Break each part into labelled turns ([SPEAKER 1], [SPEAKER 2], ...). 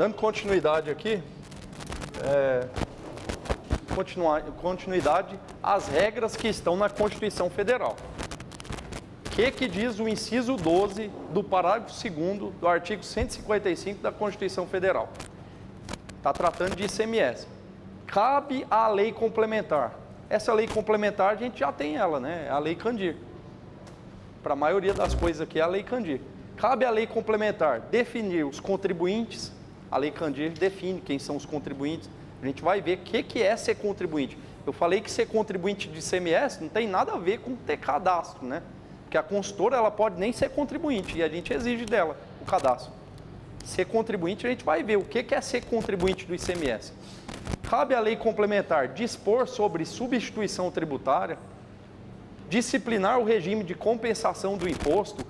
[SPEAKER 1] Dando continuidade aqui, continuidade às regras que estão na Constituição Federal. O que diz o inciso 12 do parágrafo 2º do artigo 155 da Constituição Federal? Está tratando de ICMS. Cabe à lei complementar. Essa lei complementar a gente já tem ela, né? É a Lei Candir. Para a maioria das coisas aqui é a Lei Candir. Cabe à lei complementar definir os contribuintes. A Lei Candir define quem são os contribuintes. A gente vai ver o que é ser contribuinte. Eu falei que ser contribuinte de ICMS não tem nada a ver com ter cadastro, né? Porque a consultora ela pode nem ser contribuinte e a gente exige dela o cadastro. Ser contribuinte, a gente vai ver o que é ser contribuinte do ICMS. Cabe à lei complementar dispor sobre substituição tributária, disciplinar o regime de compensação do imposto,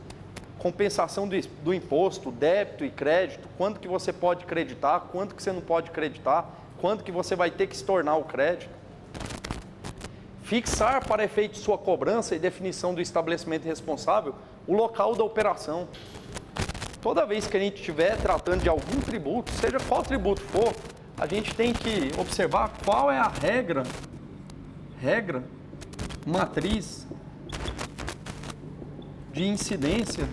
[SPEAKER 1] débito e crédito, quanto que você pode creditar, quanto que você não pode creditar, quanto que você vai ter que estornar o crédito. Fixar para efeito de sua cobrança e definição do estabelecimento responsável o local da operação. Toda vez que a gente estiver tratando de algum tributo, seja qual tributo for, a gente tem que observar qual é a regra matriz de incidência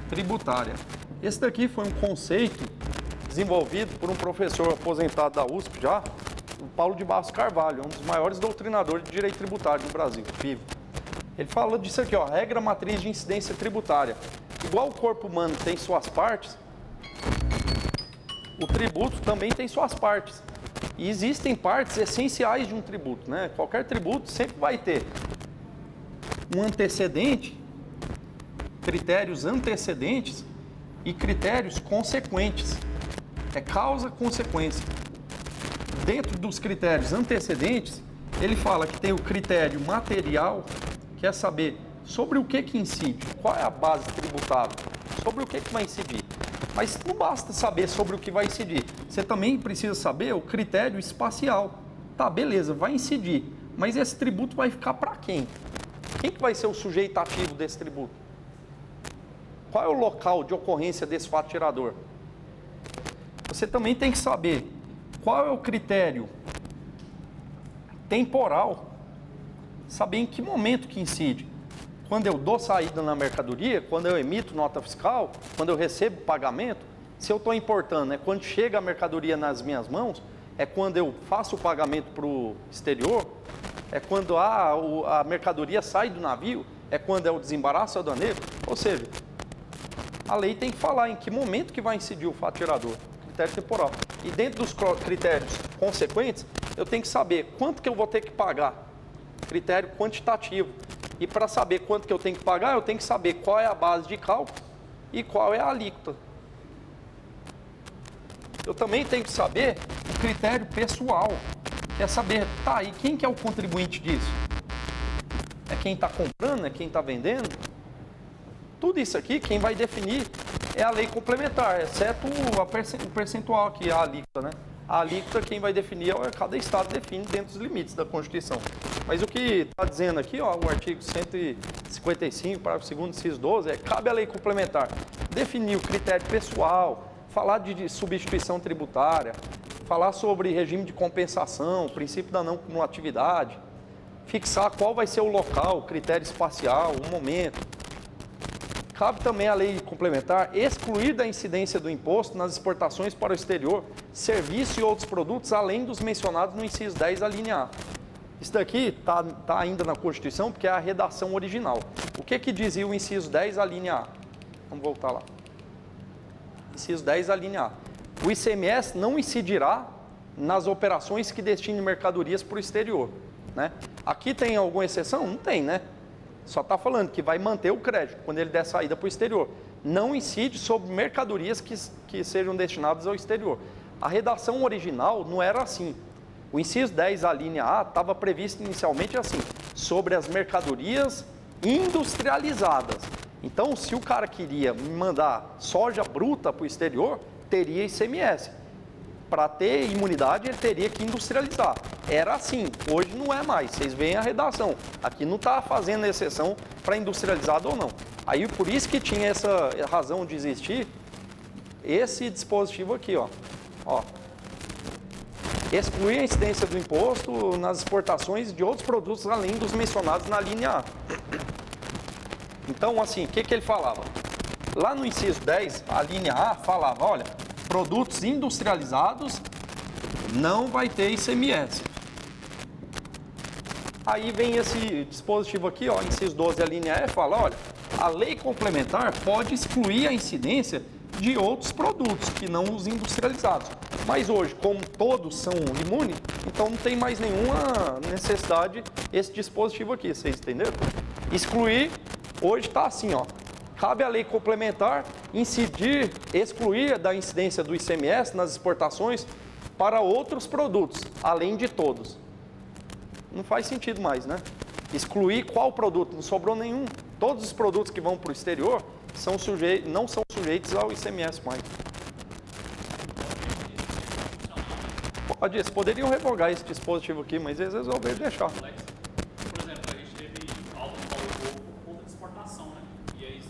[SPEAKER 1] tributária. Esse daqui foi um conceito desenvolvido por um professor aposentado da USP já, o Paulo de Barros Carvalho, um dos maiores doutrinadores de direito tributário no Brasil, vivo. Ele fala disso aqui, ó, regra matriz de incidência tributária. Igual o corpo humano tem suas partes, o tributo também tem suas partes. E existem partes essenciais de um tributo, né? Qualquer tributo sempre vai ter um antecedente, critérios antecedentes e critérios consequentes. É causa-consequência. Dentro dos critérios antecedentes, ele fala que tem o critério material, que é saber sobre o que incide, qual é a base tributável, sobre o que vai incidir. Mas não basta saber sobre o que vai incidir, você também precisa saber o critério espacial. Tá, beleza, vai incidir, mas esse tributo vai ficar para quem? Quem que vai ser o sujeito ativo desse tributo? Qual é o local de ocorrência desse fato gerador? Você também tem que saber qual é o critério temporal, saber em que momento que incide. Quando eu dou saída na mercadoria, quando eu emito nota fiscal, quando eu recebo pagamento, se eu estou importando, é quando chega a mercadoria nas minhas mãos, é quando eu faço o pagamento para o exterior, é quando a mercadoria sai do navio, é quando é o desembaraço aduaneiro, ou seja, a lei tem que falar em que momento que vai incidir o fato gerador, critério temporal. E dentro dos critérios consequentes, eu tenho que saber quanto que eu vou ter que pagar, critério quantitativo. E para saber quanto que eu tenho que pagar, eu tenho que saber qual é a base de cálculo e qual é a alíquota. Eu também tenho que saber o critério pessoal, que é saber, tá, e quem que é o contribuinte disso? É quem está comprando? É quem está vendendo? Tudo isso aqui, quem vai definir é a lei complementar, exceto o percentual aqui, a alíquota, né? A alíquota, quem vai definir, cada estado define dentro dos limites da Constituição. Mas o que está dizendo aqui, ó, o artigo 155, parágrafo 2º, inciso 12, cabe à lei complementar definir o critério pessoal, falar de substituição tributária, falar sobre regime de compensação, princípio da não cumulatividade, fixar qual vai ser o local, o critério espacial, o momento. Cabe também à lei complementar excluir da incidência do imposto nas exportações para o exterior, serviços e outros produtos, além dos mencionados no inciso 10, a linha A. Isso daqui está ainda na Constituição, porque é a redação original. O que dizia o inciso 10, a linha A? Vamos voltar lá. Inciso 10, a linha A. O ICMS não incidirá nas operações que destinem mercadorias para o exterior, né? Aqui tem alguma exceção? Não tem, né? Só está falando que vai manter o crédito quando ele der saída para o exterior. Não incide sobre mercadorias que sejam destinadas ao exterior. A redação original não era assim. O inciso 10, a linha A, estava previsto inicialmente assim, sobre as mercadorias industrializadas. Então, se o cara queria mandar soja bruta para o exterior, teria ICMS. Para ter imunidade, ele teria que industrializar. Era assim, hoje não é mais. Vocês veem a redação. Aqui não está fazendo exceção para industrializado ou não. Aí, por isso que tinha essa razão de existir esse dispositivo aqui, ó. Excluir a incidência do imposto nas exportações de outros produtos além dos mencionados na linha A. Então, assim, o que ele falava? Lá no inciso 10, a linha A falava, olha, produtos industrializados não vai ter ICMS. Aí vem esse dispositivo aqui, ó, inciso 12, a linha E, fala, olha, a lei complementar pode excluir a incidência de outros produtos que não os industrializados. Mas hoje, como todos são imunes, então não tem mais nenhuma necessidade esse dispositivo aqui, vocês entenderam? Excluir, hoje está assim, ó. Cabe à lei complementar excluir da incidência do ICMS nas exportações para outros produtos, além de todos. Não faz sentido mais, né? Excluir qual produto? Não sobrou nenhum. Todos os produtos que vão para o exterior não são sujeitos ao ICMS mais. Eles poderiam revogar esse dispositivo aqui, mas eles resolveram deixar.
[SPEAKER 2] Por exemplo, a gente teve algo por conta de exportação, né? E aí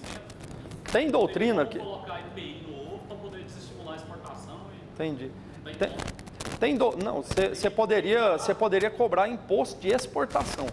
[SPEAKER 1] tem doutrina que...
[SPEAKER 2] colocar IPI no ovo para poder desestimular a exportação.
[SPEAKER 1] Entendi. Não, você poderia cobrar imposto de exportação.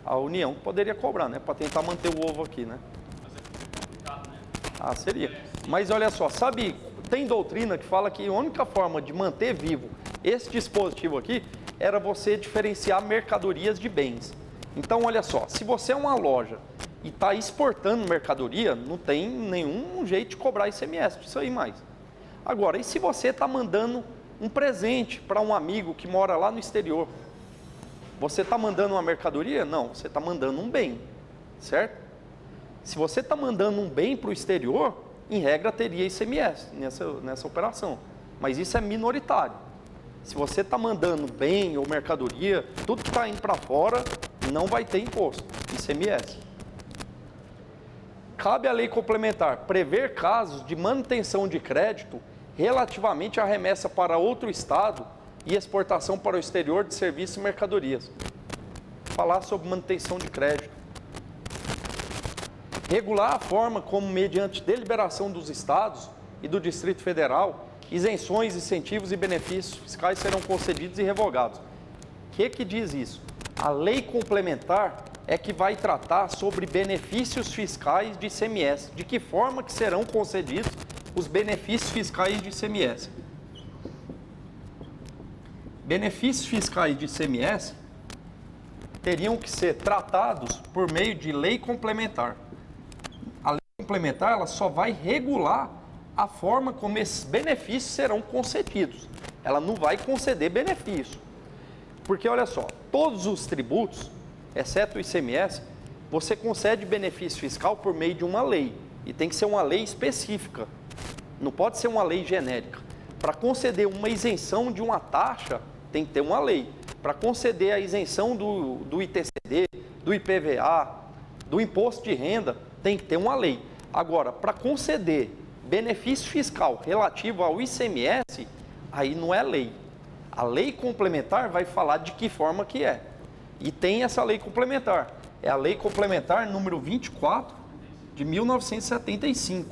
[SPEAKER 1] A União poderia cobrar, né? Para tentar manter o ovo aqui, né?
[SPEAKER 2] Mas é complicado, né?
[SPEAKER 1] Ah, seria. Mas olha só, sabe, tem doutrina que fala que a única forma de manter vivo esse dispositivo aqui era você diferenciar mercadorias de bens. Então, olha só, se você é uma loja e está exportando mercadoria, não tem nenhum jeito de cobrar ICMS disso aí mais. Agora, e se você está mandando um presente para um amigo que mora lá no exterior? Você está mandando uma mercadoria? Não, você está mandando um bem, certo? Se você está mandando um bem para o exterior, em regra teria ICMS nessa operação, mas isso é minoritário. Se você está mandando bem ou mercadoria, tudo que está indo para fora não vai ter imposto, ICMS. Cabe à lei complementar prever casos de manutenção de crédito relativamente à remessa para outro estado e exportação para o exterior de serviços e mercadorias. Falar sobre manutenção de crédito. Regular a forma como, mediante deliberação dos estados e do Distrito Federal, isenções, incentivos e benefícios fiscais serão concedidos e revogados. O que diz isso? A lei complementar é que vai tratar sobre benefícios fiscais de ICMS. De que forma que serão concedidos os benefícios fiscais de ICMS? Benefícios fiscais de ICMS teriam que ser tratados por meio de lei complementar. A lei complementar ela só vai regular a forma como esses benefícios serão concedidos. Ela não vai conceder benefício. Porque, olha só, todos os tributos, exceto o ICMS, você concede benefício fiscal por meio de uma lei. E tem que ser uma lei específica. Não pode ser uma lei genérica. Para conceder uma isenção de uma taxa, tem que ter uma lei. Para conceder a isenção do ITCD, do IPVA, do imposto de renda, tem que ter uma lei. Agora, para conceder benefício fiscal relativo ao ICMS, aí não é lei. A lei complementar vai falar de que forma que é. E tem essa lei complementar. É a lei complementar número 24 de 1975.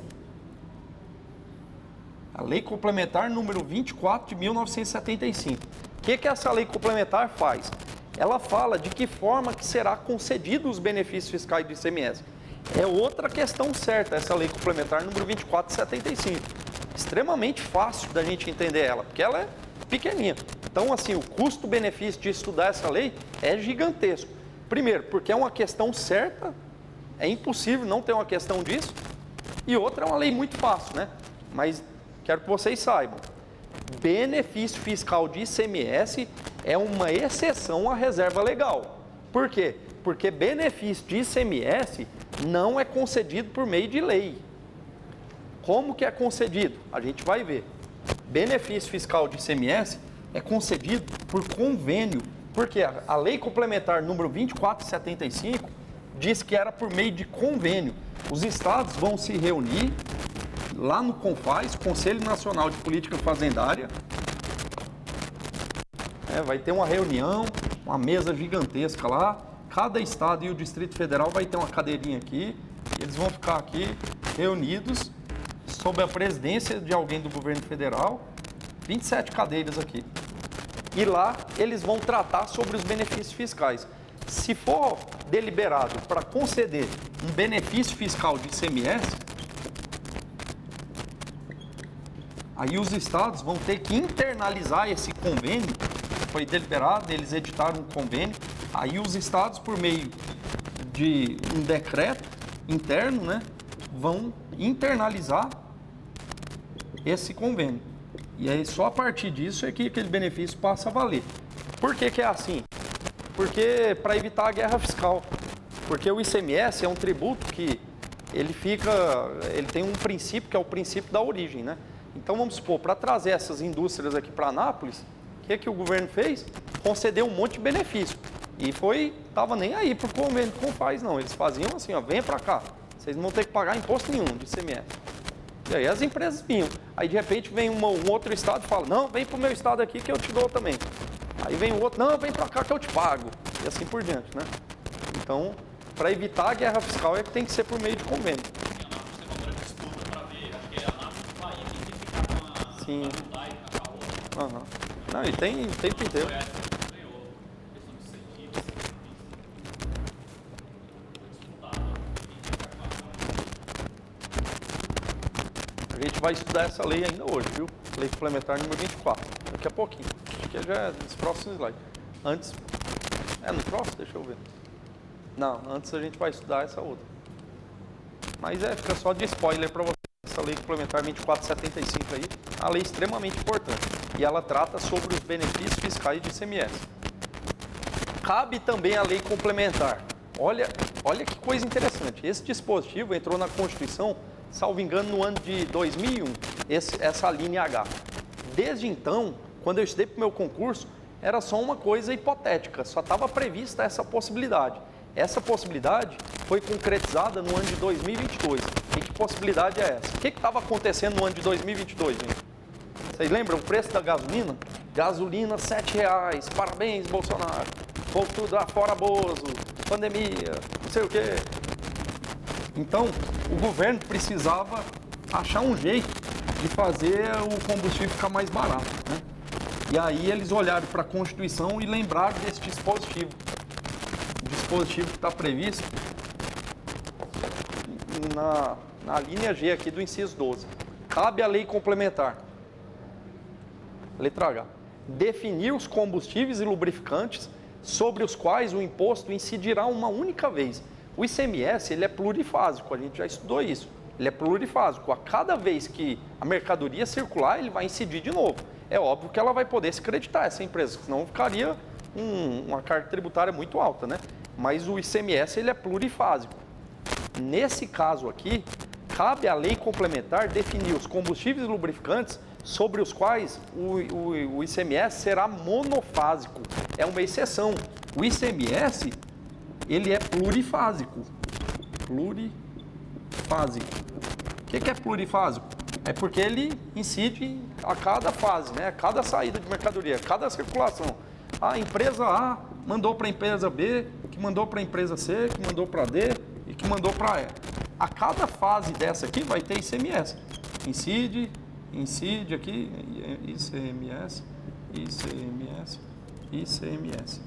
[SPEAKER 1] A lei complementar número 24 de 1975. O que essa lei complementar faz? Ela fala de que forma que será concedido os benefícios fiscais do ICMS. É outra questão certa, essa lei complementar número 24 de 75. Extremamente fácil da gente entender ela, porque ela é pequenininha. Então, assim, o custo-benefício de estudar essa lei é gigantesco. Primeiro, porque é uma questão certa, é impossível não ter uma questão disso. E outra, é uma lei muito fácil, né? Mas quero que vocês saibam, benefício fiscal de ICMS é uma exceção à reserva legal. Por quê? Porque benefício de ICMS não é concedido por meio de lei. Como que é concedido? A gente vai ver. Benefício fiscal de ICMS é concedido por convênio, porque a lei complementar número 2475 diz que era por meio de convênio. Os estados vão se reunir lá no CONFAS, Conselho Nacional de Política Fazendária. Vai ter uma reunião, uma mesa gigantesca lá. Cada estado e o Distrito Federal vai ter uma cadeirinha aqui. Eles vão ficar aqui reunidos sob a presidência de alguém do governo federal, 27 cadeiras aqui. E lá eles vão tratar sobre os benefícios fiscais. Se for deliberado para conceder um benefício fiscal de ICMS, aí os estados vão ter que internalizar esse convênio. Foi deliberado, eles editaram um convênio. Aí os estados, por meio de um decreto interno, né, vão internalizar esse convênio. E aí só a partir disso é que aquele benefício passa a valer. Por que que é assim? Porque para evitar a guerra fiscal. Porque o ICMS é um tributo que ele tem um princípio que é o princípio da origem, né? Então vamos supor, para trazer essas indústrias aqui para Anápolis, o que o governo fez? Concedeu um monte de benefício. E tava nem aí pro convênio com o Confaz, não. Eles faziam assim, ó, venha para cá. Vocês não vão ter que pagar imposto nenhum de ICMS. E aí as empresas vinham. Aí de repente vem um outro estado e fala, não, vem pro meu estado aqui que eu te dou também. Aí vem o outro, não, vem para cá que eu te pago. E assim por diante, né? Então, para evitar a guerra fiscal é que tem que ser por meio de convênio. Sim. Uhum. Não, e tem o tempo inteiro. A gente vai estudar essa lei ainda hoje, viu? Lei complementar número 24. Daqui a pouquinho. Acho que já é nos próximos slides. Antes. No próximo? Deixa eu ver. Não, antes a gente vai estudar essa outra. Mas fica só de spoiler para você. Essa lei complementar 2475 aí, é uma lei extremamente importante. E ela trata sobre os benefícios fiscais de ICMS. Cabe também a lei complementar. Olha que coisa interessante. Esse dispositivo entrou na Constituição, salvo engano, no ano de 2001, essa linha H. Desde então, quando eu estudei para o meu concurso, era só uma coisa hipotética, só estava prevista essa possibilidade. Essa possibilidade foi concretizada no ano de 2022. E que possibilidade é essa? O que estava acontecendo no ano de 2022, gente? Vocês lembram o preço da gasolina? Gasolina R$ 7,00. Parabéns, Bolsonaro. Vou tudo fora Bozo, pandemia, não sei o quê. Então, o governo precisava achar um jeito de fazer o combustível ficar mais barato, né? E aí eles olharam para a Constituição e lembraram desse dispositivo. O dispositivo que está previsto na linha G aqui do inciso 12. Cabe à lei complementar. Letra H. Definir os combustíveis e lubrificantes sobre os quais o imposto incidirá uma única vez. O ICMS, ele é plurifásico, a gente já estudou isso. Ele é plurifásico. A cada vez que a mercadoria circular, ele vai incidir de novo. É óbvio que ela vai poder se creditar, essa empresa, senão ficaria uma carga tributária muito alta, né? Mas o ICMS, ele é plurifásico. Nesse caso aqui, cabe à lei complementar definir os combustíveis e lubrificantes sobre os quais o ICMS será monofásico. É uma exceção. O ICMS, ele é plurifásico. Plurifásico. O que é plurifásico? É porque ele incide a cada fase, né? A cada saída de mercadoria, a cada circulação. A empresa A mandou para a empresa B, que mandou para a empresa C, que mandou para D e que mandou para E. A cada fase dessa aqui vai ter ICMS. Incide aqui, ICMS, ICMS, ICMS.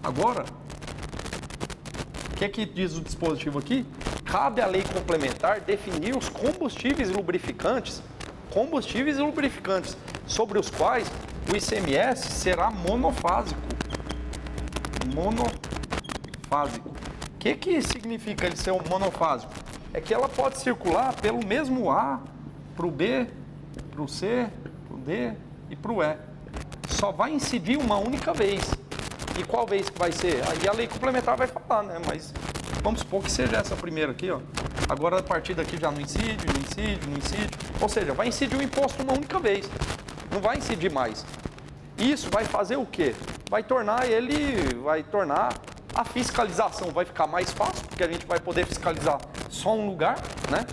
[SPEAKER 1] Agora, o que diz o dispositivo aqui? Cabe à lei complementar definir os combustíveis e lubrificantes sobre os quais o ICMS será monofásico. Monofásico. O que significa ele ser um monofásico? É que ela pode circular pelo mesmo A, para o B, para o C, para o D e para o E. Só vai incidir uma única vez. E qual vez que vai ser? Aí a lei complementar vai falar, né? Mas vamos supor que seja essa primeira aqui, ó. Agora a partir daqui já não incide. Ou seja, vai incidir o imposto uma única vez. Não vai incidir mais. Isso vai fazer o quê? Vai tornar a fiscalização vai ficar mais fácil, porque a gente vai poder fiscalizar só um lugar, né?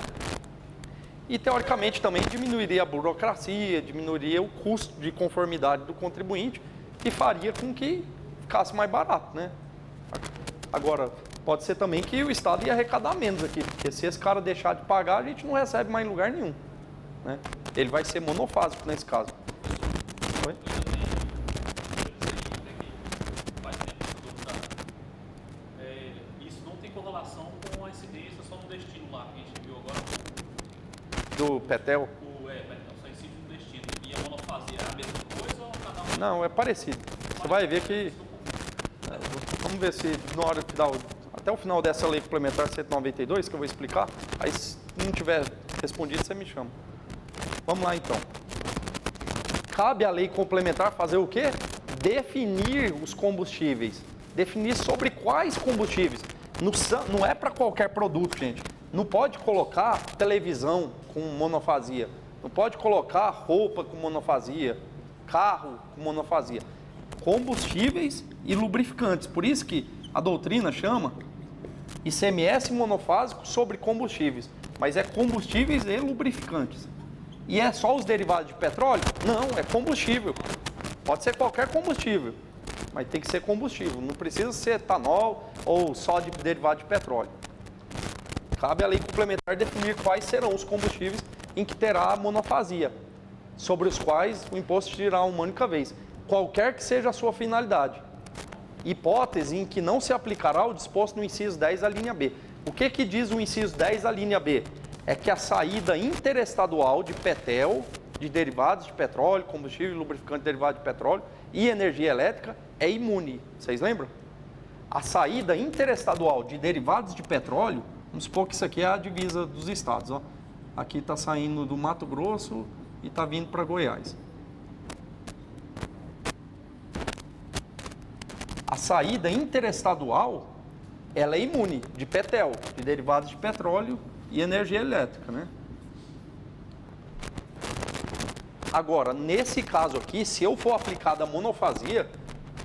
[SPEAKER 1] E teoricamente também diminuiria a burocracia, diminuiria o custo de conformidade do contribuinte e faria com que ficasse mais barato, né? Agora, pode ser também que o Estado ia arrecadar menos aqui, porque se esse cara deixar de pagar, a gente não recebe mais em lugar nenhum. né? Ele vai ser monofásico nesse caso. Oi?
[SPEAKER 2] Isso não tem correlação com a incidência só no destino lá, que a gente viu agora.
[SPEAKER 1] Do Petel?
[SPEAKER 2] Só incide no destino. E a monofasia é a mesma coisa ou cada um?
[SPEAKER 1] Não, é parecido. Você vai ver que... Vamos ver se na hora que dá até o final dessa lei complementar 192, que eu vou explicar, aí se não tiver respondido, você me chama. Vamos lá então. Cabe à lei complementar fazer o quê? Definir os combustíveis. Definir sobre quais combustíveis. Não é para qualquer produto, gente. Não pode colocar televisão com monofasia. Não pode colocar roupa com monofasia. Carro com monofasia. Combustíveis e lubrificantes. Por isso que a doutrina chama ICMS monofásico sobre combustíveis. Mas é combustíveis e lubrificantes. E é só os derivados de petróleo? Não, é combustível. Pode ser qualquer combustível, mas tem que ser combustível. Não precisa ser etanol ou só de derivado de petróleo. Cabe à lei complementar definir quais serão os combustíveis em que terá a monofasia, sobre os quais o imposto irá uma única vez, qualquer que seja a sua finalidade. Hipótese em que não se aplicará o disposto no inciso 10 da linha B. O que diz o inciso 10 da linha B? É que a saída interestadual de Petel, de derivados de petróleo, combustível, lubrificante derivado de petróleo e energia elétrica é imune. Vocês lembram? A saída interestadual de derivados de petróleo, vamos supor que isso aqui é a divisa dos estados. Ó. Aqui está saindo do Mato Grosso e está vindo para Goiás. A saída interestadual, ela é imune de Petel, de derivados de petróleo e energia elétrica, né? Agora, nesse caso aqui, se eu for aplicada a monofasia,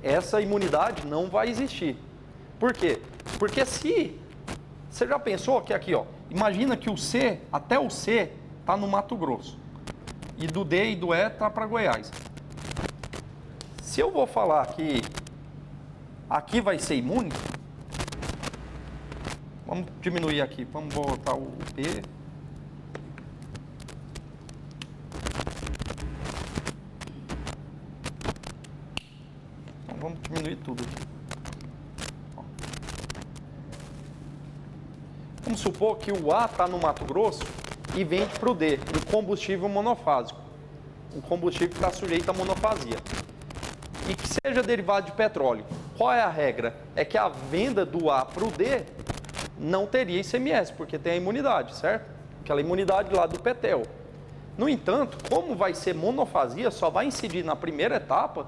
[SPEAKER 1] essa imunidade não vai existir. Por quê? Porque se... Você já pensou que aqui, ó, imagina que o C, até o C, está no Mato Grosso. E do D e do E está para Goiás. Se eu vou falar que aqui vai ser imune, vamos diminuir aqui, vamos botar o P. Então, vamos diminuir tudo aqui. Vamos supor que o A está no Mato Grosso e vende para o D, o combustível monofásico. Um combustível que está sujeito à monofasia. E que seja derivado de petróleo. Qual é a regra? É que a venda do A para o D não teria ICMS, porque tem a imunidade, certo? Aquela imunidade lá do Petel. No entanto, como vai ser monofasia, só vai incidir na primeira etapa.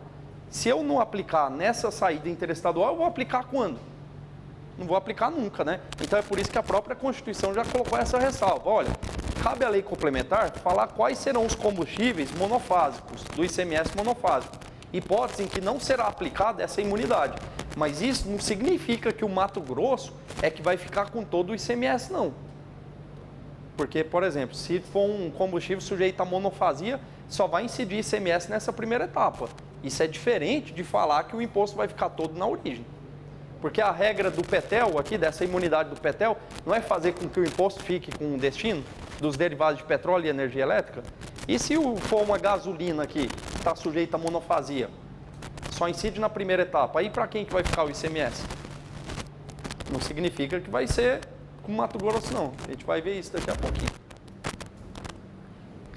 [SPEAKER 1] Se eu não aplicar nessa saída interestadual, eu vou aplicar quando? Não vou aplicar nunca, né? Então é por isso que a própria Constituição já colocou essa ressalva. Olha, cabe à lei complementar falar quais serão os combustíveis monofásicos, do ICMS monofásico. Hipótese em que não será aplicada essa imunidade. Mas isso não significa que o Mato Grosso é que vai ficar com todo o ICMS, não. Porque, por exemplo, se for um combustível sujeito à monofasia, só vai incidir ICMS nessa primeira etapa. Isso é diferente de falar que o imposto vai ficar todo na origem. Porque a regra do Petel, aqui, dessa imunidade do Petel, não é fazer com que o imposto fique com o destino dos derivados de petróleo e energia elétrica? E se for uma gasolina aqui, que está sujeita à monofasia, só incide na primeira etapa, aí para quem que vai ficar o ICMS? Não significa que vai ser com Mato Grosso, não. A gente vai ver isso daqui a pouquinho.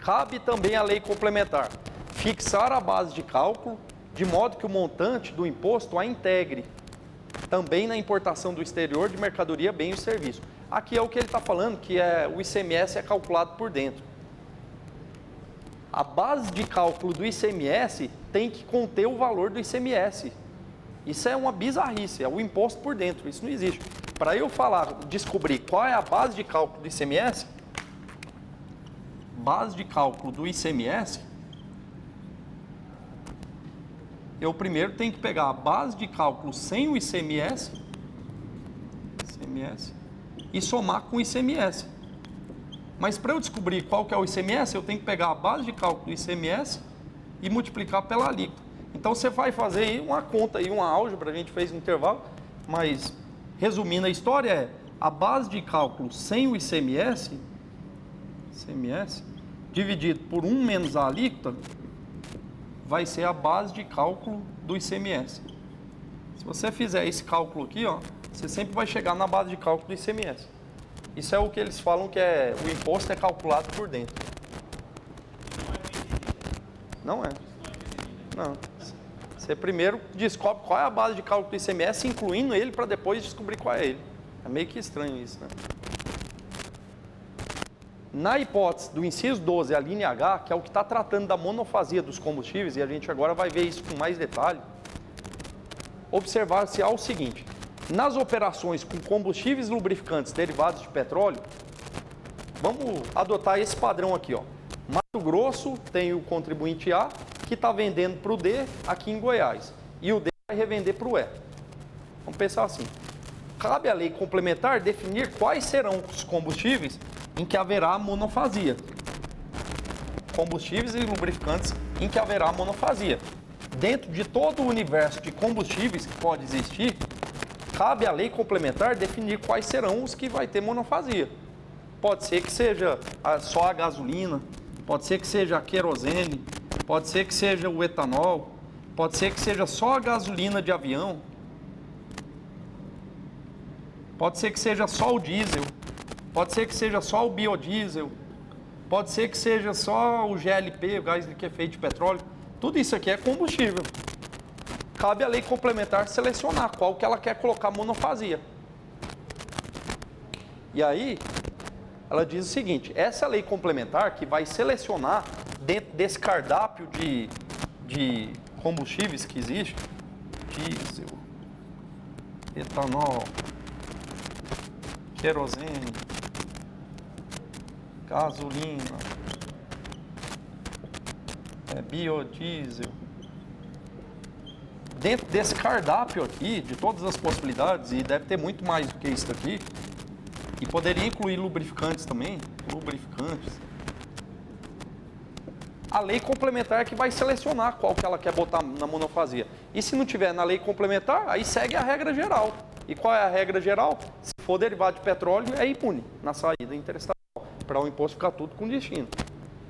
[SPEAKER 1] Cabe também à lei complementar fixar a base de cálculo, de modo que o montante do imposto a integre, também na importação do exterior de mercadoria, bem e serviço. Aqui é o que ele está falando, que o ICMS é calculado por dentro. A base de cálculo do ICMS tem que conter o valor do ICMS. Isso é uma bizarrice, é o imposto por dentro, isso não existe. Para eu descobrir qual é a base de cálculo do ICMS, eu primeiro tenho que pegar a base de cálculo sem o ICMS e somar com o ICMS. Mas para eu descobrir qual que é o ICMS, eu tenho que pegar a base de cálculo do ICMS e multiplicar pela alíquota. Então você vai fazer aí uma conta, aí, uma álgebra, a gente fez no intervalo, mas resumindo a história a base de cálculo sem o ICMS dividido por 1 menos a alíquota, vai ser a base de cálculo do ICMS. Se você fizer esse cálculo aqui, ó, você sempre vai chegar na base de cálculo do ICMS. Isso é o que eles falam que é o imposto é calculado por dentro. Não é. Não. Você primeiro descobre qual é a base de cálculo do ICMS, incluindo ele, para depois descobrir qual é ele. É meio que estranho isso, né? Na hipótese do inciso 12, a linha H, que é o que está tratando da monofasia dos combustíveis, e a gente agora vai ver isso com mais detalhe, observar-se ao seguinte: nas operações com combustíveis lubrificantes derivados de petróleo, vamos adotar esse padrão aqui, ó. Mato Grosso tem o contribuinte A, que está vendendo para o D aqui em Goiás, e o D vai revender para o E. Vamos pensar assim: cabe à lei complementar definir quais serão os combustíveis em que haverá monofasia. Combustíveis e lubrificantes em que haverá monofasia. Dentro de todo o universo de combustíveis que pode existir, cabe à lei complementar definir quais serão os que vai ter monofasia. Pode ser que seja só a gasolina, pode ser que seja a querosene, pode ser que seja o etanol, pode ser que seja só a gasolina de avião, pode ser que seja só o diesel, pode ser que seja só o biodiesel, pode ser que seja só o GLP, o gás liquefeito de petróleo. Tudo isso aqui é combustível. Cabe à lei complementar selecionar qual que ela quer colocar monofasia. E aí, ela diz o seguinte: essa lei complementar que vai selecionar dentro desse cardápio de combustíveis que existe, diesel, etanol, querosene, gasolina, biodiesel. Dentro desse cardápio aqui, de todas as possibilidades, e deve ter muito mais do que isso aqui, e poderia incluir lubrificantes também, a lei complementar é que vai selecionar qual que ela quer botar na monofasia. E se não tiver na lei complementar, aí segue a regra geral. E qual é a regra geral? Se for derivado de petróleo, é imune na saída interestadual, para o imposto ficar tudo com destino.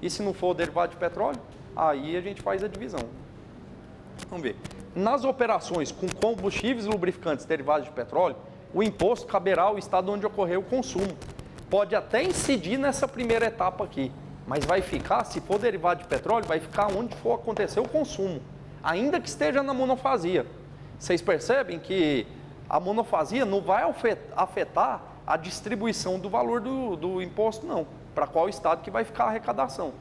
[SPEAKER 1] E se não for derivado de petróleo, aí a gente faz a divisão. Vamos ver. Nas operações com combustíveis e lubrificantes derivados de petróleo, o imposto caberá ao estado onde ocorreu o consumo. Pode até incidir nessa primeira etapa aqui, mas vai ficar, se for derivado de petróleo, vai ficar onde for acontecer o consumo, ainda que esteja na monofasia. Vocês percebem que a monofasia não vai afetar a distribuição do valor do imposto, não. Para qual estado que vai ficar a arrecadação.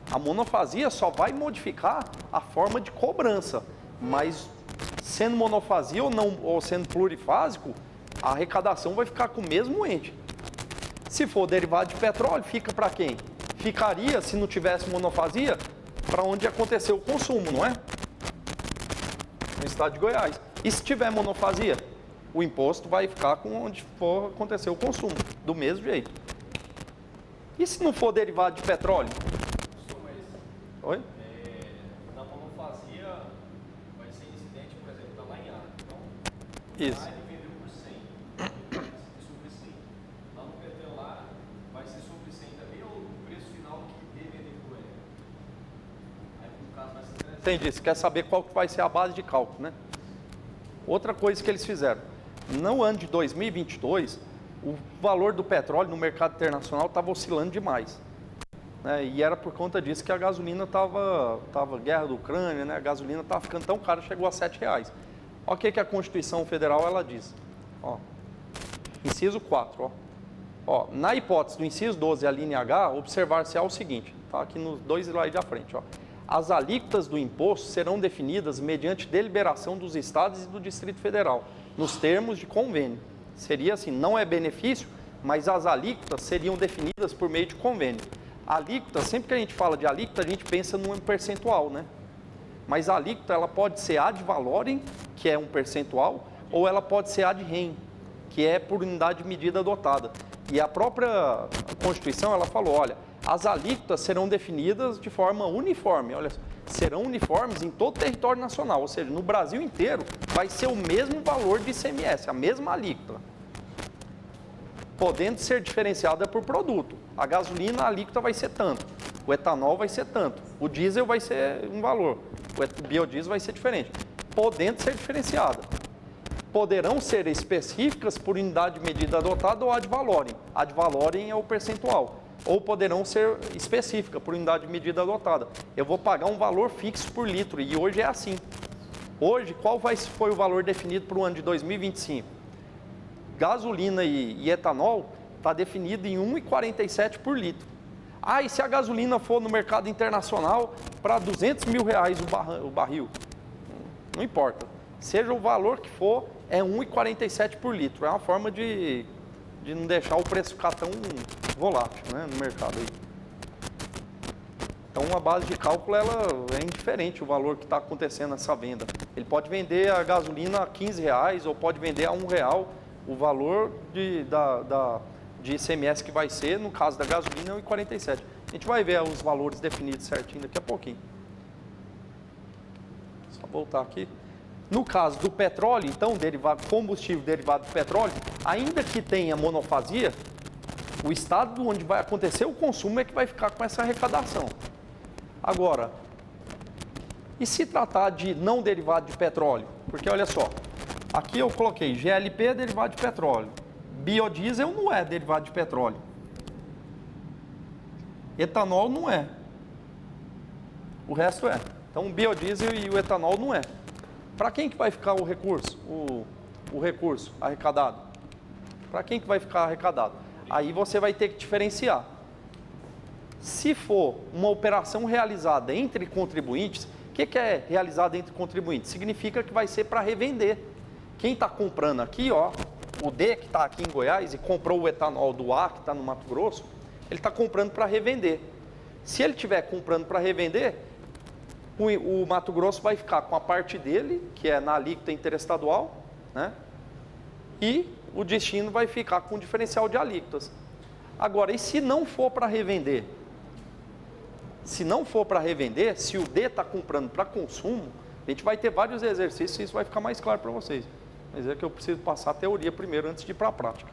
[SPEAKER 1] A monofasia só vai modificar a forma de cobrança, mas sendo monofasia ou não, ou sendo plurifásico, a arrecadação vai ficar com o mesmo ente. Se for derivado de petróleo, fica para quem? Ficaria, se não tivesse monofasia, para onde aconteceu o consumo, não é? No estado de Goiás. E se tiver monofasia, o imposto vai ficar com onde for acontecer o consumo, do mesmo jeito. E se não for derivado de petróleo? Oi?
[SPEAKER 3] Na monofasia vai ser incidente, por exemplo, da lá em A. Então,
[SPEAKER 1] isso.
[SPEAKER 3] lá ele vendeu por 100, vai ser sobre 100. Lá no Petrelar vai ser sobre 100 também, ou o preço final que deve vender por ele? Aí, no caso, vai ser 300.
[SPEAKER 1] Entendi. Você quer saber qual que vai ser a base de cálculo, né? Outra coisa que eles fizeram. No ano de 2022, o valor do petróleo no mercado internacional estava oscilando demais. Né? E era por conta disso que a gasolina estava guerra da Ucrânia, né? A gasolina estava ficando tão cara, chegou a R$7. Olha o que a Constituição Federal ela diz. Ó, inciso 4. Ó, na hipótese do inciso 12, a linha H, observar-se-á o seguinte, tá? Aqui nos 2 slides à frente. Ó. As alíquotas do imposto serão definidas mediante deliberação dos estados e do Distrito Federal, nos termos de convênio. Seria assim, não é benefício, mas as alíquotas seriam definidas por meio de convênio. A alíquota, sempre que a gente fala de alíquota, a gente pensa num percentual, né? Mas a alíquota, ela pode ser ad valorem, que é um percentual, ou ela pode ser ad rem, que é por unidade de medida adotada. E a própria Constituição, ela falou, olha, as alíquotas serão definidas de forma uniforme, olha, serão uniformes em todo o território nacional, ou seja, no Brasil inteiro vai ser o mesmo valor de ICMS, a mesma alíquota, podendo ser diferenciada por produto. A gasolina, a alíquota vai ser tanto. O etanol vai ser tanto. O diesel vai ser um valor. O biodiesel vai ser diferente. Podendo ser diferenciada. Poderão ser específicas por unidade de medida adotada ou ad valorem. Ad valorem é o percentual. Ou poderão ser específicas por unidade de medida adotada. Eu vou pagar um valor fixo por litro e hoje é assim. Hoje, qual foi o valor definido para o ano de 2025? Gasolina e etanol está definido em 1,47 por litro. Ah, e se a gasolina for no mercado internacional para R$200 mil o barril? Não importa. Seja o valor que for, é 1,47 por litro. É uma forma de não deixar o preço ficar tão volátil, né, no mercado aí. Então, a base de cálculo ela é indiferente o valor que está acontecendo nessa venda. Ele pode vender a gasolina a R$15 ou pode vender a R$1 o valor de ICMS que vai ser, no caso da gasolina, é 1,47. A gente vai ver os valores definidos certinho daqui a pouquinho. Só voltar aqui. No caso do petróleo, então, combustível derivado do petróleo, ainda que tenha monofasia, o estado onde vai acontecer o consumo é que vai ficar com essa arrecadação. Agora, e se tratar de não derivado de petróleo? Porque olha só, aqui eu coloquei GLP é derivado de petróleo, biodiesel não é derivado de petróleo, etanol não é, o resto é. Então o biodiesel e o etanol não é. Para quem que vai ficar o recurso, o recurso arrecadado? Para quem que vai ficar arrecadado? Aí você vai ter que diferenciar. Se for uma operação realizada entre contribuintes, o que é realizada entre contribuintes? Significa que vai ser para revender. Quem está comprando aqui, ó, o D que está aqui em Goiás e comprou o etanol do A que está no Mato Grosso, ele está comprando para revender. Se ele estiver comprando para revender, o Mato Grosso vai ficar com a parte dele, que é na alíquota interestadual, né? E o destino vai ficar com o diferencial de alíquotas. Agora, e se não for para revender? Se não for para revender, se o D está comprando para consumo, a gente vai ter vários exercícios e isso vai ficar mais claro para vocês. Mas é que eu preciso passar a teoria primeiro antes de ir para a prática.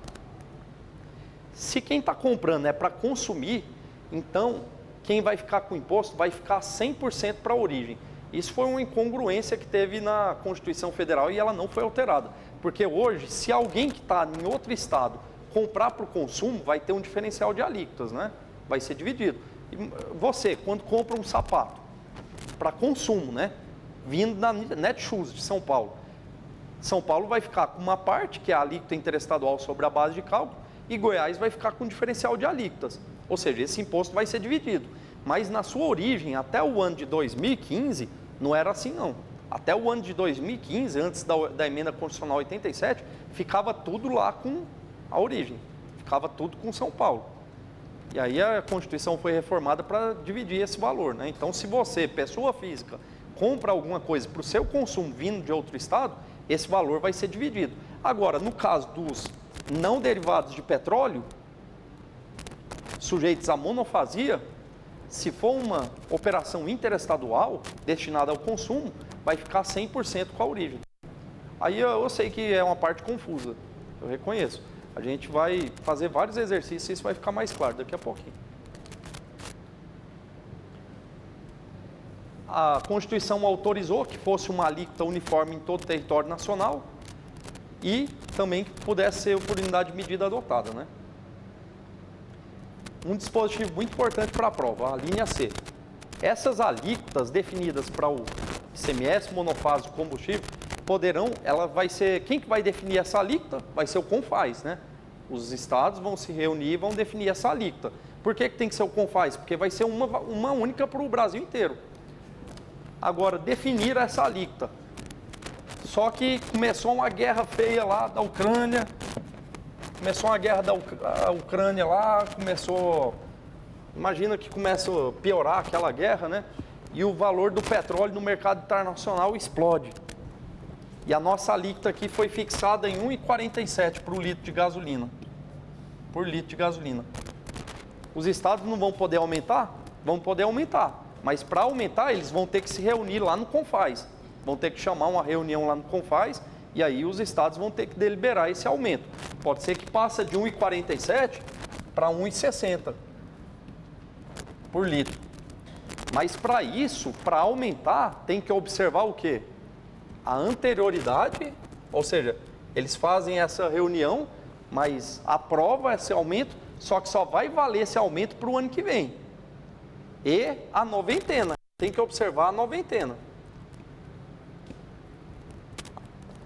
[SPEAKER 1] Se quem está comprando é para consumir, então quem vai ficar com o imposto vai ficar 100% para a origem. Isso foi uma incongruência que teve na Constituição Federal e ela não foi alterada. Porque hoje, se alguém que está em outro estado comprar para o consumo, vai ter um diferencial de alíquotas, né? Vai ser dividido. E você, quando compra um sapato para consumo, né? Vindo da Netshoes de São Paulo. São Paulo vai ficar com uma parte, que é a alíquota interestadual sobre a base de cálculo, e Goiás vai ficar com um diferencial de alíquotas. Ou seja, esse imposto vai ser dividido. Mas na sua origem, até o ano de 2015, não era assim não. Até o ano de 2015, antes da emenda constitucional 87, ficava tudo lá com a origem. Ficava tudo com São Paulo. E aí a Constituição foi reformada para dividir esse valor, né? Então, se você, pessoa física, compra alguma coisa para o seu consumo vindo de outro estado, esse valor vai ser dividido. Agora, no caso dos não derivados de petróleo, sujeitos à monofasia, se for uma operação interestadual destinada ao consumo, vai ficar 100% com a origem. Aí eu sei que é uma parte confusa, eu reconheço. A gente vai fazer vários exercícios e isso vai ficar mais claro daqui a pouquinho. A Constituição autorizou que fosse uma alíquota uniforme em todo o território nacional e também que pudesse ser por unidade de medida adotada, né? Um dispositivo muito importante para a prova, a linha C. Essas alíquotas definidas para o ICMS monofásico combustível poderão, ela vai ser, quem que vai definir essa alíquota? Vai ser o CONFAS, né? Os estados vão se reunir e vão definir essa alíquota. Por que tem que ser o CONFAS? Porque vai ser uma única para o Brasil inteiro. Agora, definir essa alíquota. Só que começou uma guerra feia lá da Ucrânia, começou uma guerra da Ucrânia lá, imagina que começa a piorar aquela guerra, né? E o valor do petróleo no mercado internacional explode. E a nossa alíquota aqui foi fixada em 1,47 por litro de gasolina. Por litro de gasolina. Os estados não vão poder aumentar? Vão poder aumentar. Mas para aumentar, eles vão ter que se reunir lá no CONFAS. Vão ter que chamar uma reunião lá no CONFAS e aí os estados vão ter que deliberar esse aumento. Pode ser que passe de 1,47 para 1,60 por litro. Mas para isso, para aumentar, tem que observar o quê? A anterioridade, ou seja, eles fazem essa reunião, mas aprova esse aumento, só que só vai valer esse aumento para o ano que vem. E a noventena, tem que observar a noventena.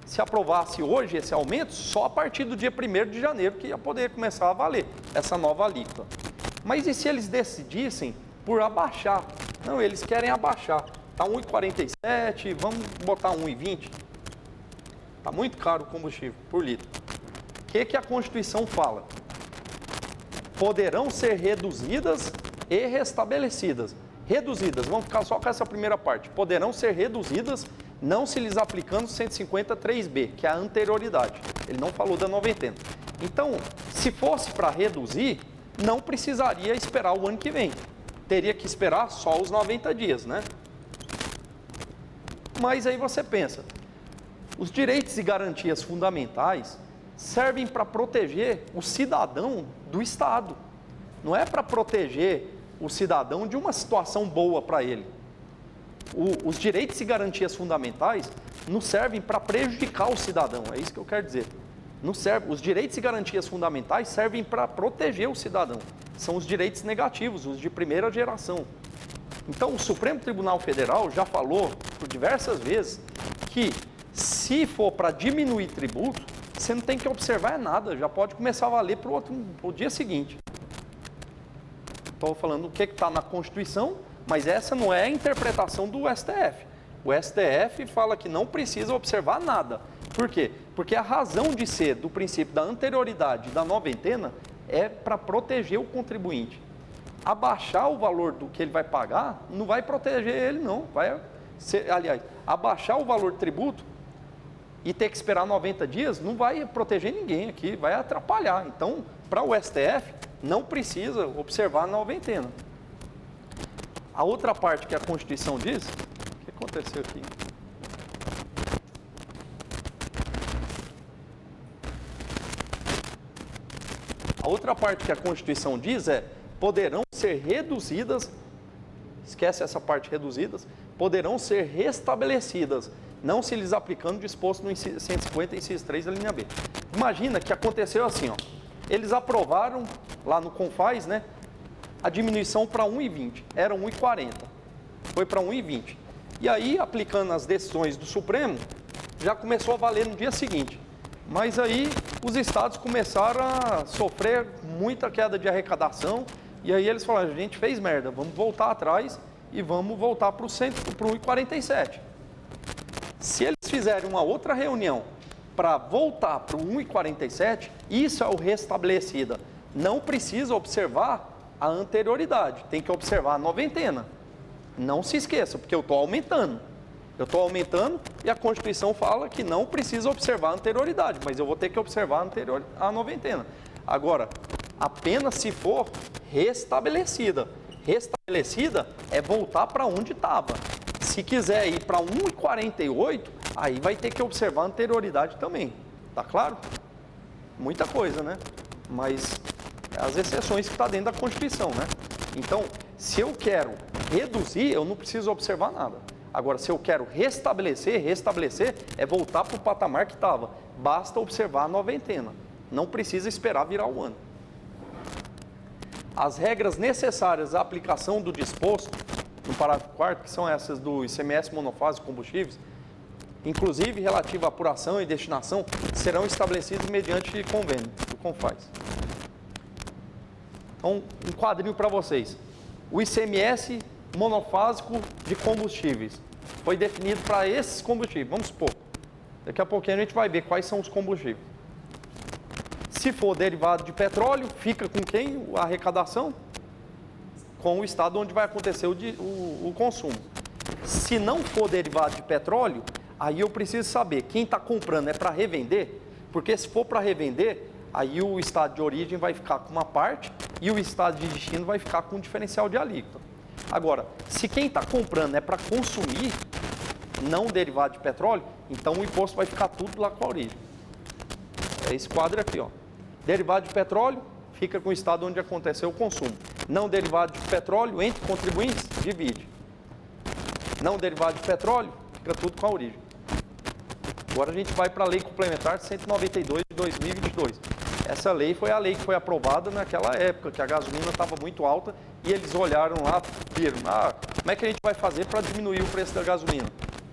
[SPEAKER 1] Se aprovasse hoje esse aumento, só a partir do dia 1º de janeiro que ia poder começar a valer essa nova alíquota. Mas e se eles decidissem por abaixar? Não, eles querem abaixar. Está 1,47, vamos botar 1,20. Está muito caro o combustível por litro. O que a Constituição fala? Poderão ser reduzidas e restabelecidas. Reduzidas, vamos ficar só com essa primeira parte. Poderão ser reduzidas, não se lhes aplicando 153B, que é a anterioridade. Ele não falou da noventena. Então, se fosse para reduzir, não precisaria esperar o ano que vem. Teria que esperar só os 90 dias, né? Mas aí você pensa, os direitos e garantias fundamentais servem para proteger o cidadão do Estado. Não é para proteger o cidadão de uma situação boa para ele. Os direitos e garantias fundamentais não servem para prejudicar o cidadão, é isso que eu quero dizer. Não serve, os direitos e garantias fundamentais servem para proteger o cidadão. São os direitos negativos, os de primeira geração. Então, o Supremo Tribunal Federal já falou por diversas vezes que se for para diminuir tributo, você não tem que observar nada, já pode começar a valer para o dia seguinte. Estou falando o que está na Constituição, mas essa não é a interpretação do STF. O STF fala que não precisa observar nada. Por quê? Porque a razão de ser do princípio da anterioridade e da noventena é para proteger o contribuinte. Abaixar o valor do que ele vai pagar não vai proteger ele, não. Aliás, abaixar o valor do tributo e ter que esperar 90 dias não vai proteger ninguém aqui, vai atrapalhar. Então, para o STF, não precisa observar a noventena. A outra parte que a Constituição diz, o que aconteceu aqui? A outra parte que a Constituição diz é, poderão ser reduzidas, esquece essa parte reduzidas, poderão ser restabelecidas, não se lhes aplicando o disposto no 150, inciso 3 da linha B. Imagina que aconteceu assim, ó, eles aprovaram lá no CONFAS, né, a diminuição para 1,20, era 1,40, foi para 1,20. E aí, aplicando as decisões do Supremo, já começou a valer no dia seguinte. Mas aí, os estados começaram a sofrer muita queda de arrecadação, e aí eles falaram, a gente fez merda, vamos voltar atrás e vamos voltar para o 1,47. Se eles fizerem uma outra reunião para voltar para o 1,47, isso é o restabelecida. Não precisa observar a anterioridade, tem que observar a noventena. Não se esqueça, porque eu estou aumentando. Eu estou aumentando e a Constituição fala que não precisa observar a anterioridade, mas eu vou ter que observar a noventena. Agora, apenas se for restabelecida. Restabelecida é voltar para onde estava. Se quiser ir para 1,48, aí vai ter que observar a anterioridade também. Tá claro? Muita coisa, né? Mas as exceções que está dentro da Constituição, né? Então, se eu quero reduzir, eu não preciso observar nada. Agora, se eu quero restabelecer é voltar para o patamar que estava. Basta observar a noventena. Não precisa esperar virar o ano. As regras necessárias à aplicação do disposto, no parágrafo 4º, que são essas do ICMS monofásico combustíveis, inclusive relativa à apuração e destinação, serão estabelecidas mediante convênio do CONFAS. Então, um quadrinho para vocês. O ICMS monofásico de combustíveis foi definido para esses combustíveis. Vamos supor, daqui a pouquinho a gente vai ver quais são os combustíveis. Se for derivado de petróleo, fica com quem a arrecadação? Com o estado onde vai acontecer o consumo. Se não for derivado de petróleo, aí eu preciso saber quem está comprando é para revender, porque se for para revender, aí o estado de origem vai ficar com uma parte e o estado de destino vai ficar com um diferencial de alíquota. Agora, se quem está comprando é para consumir, não derivado de petróleo, então o imposto vai ficar tudo lá com a origem. É esse quadro aqui, ó. Derivado de petróleo, fica com o estado onde aconteceu o consumo. Não derivado de petróleo, entre contribuintes, divide. não derivado de petróleo, fica tudo com a origem. Agora a gente vai para a Lei Complementar 192 de 2022. Essa lei foi a lei que foi aprovada naquela época, que a gasolina estava muito alta, e eles olharam lá, viram, como é que a gente vai fazer para diminuir o preço da gasolina?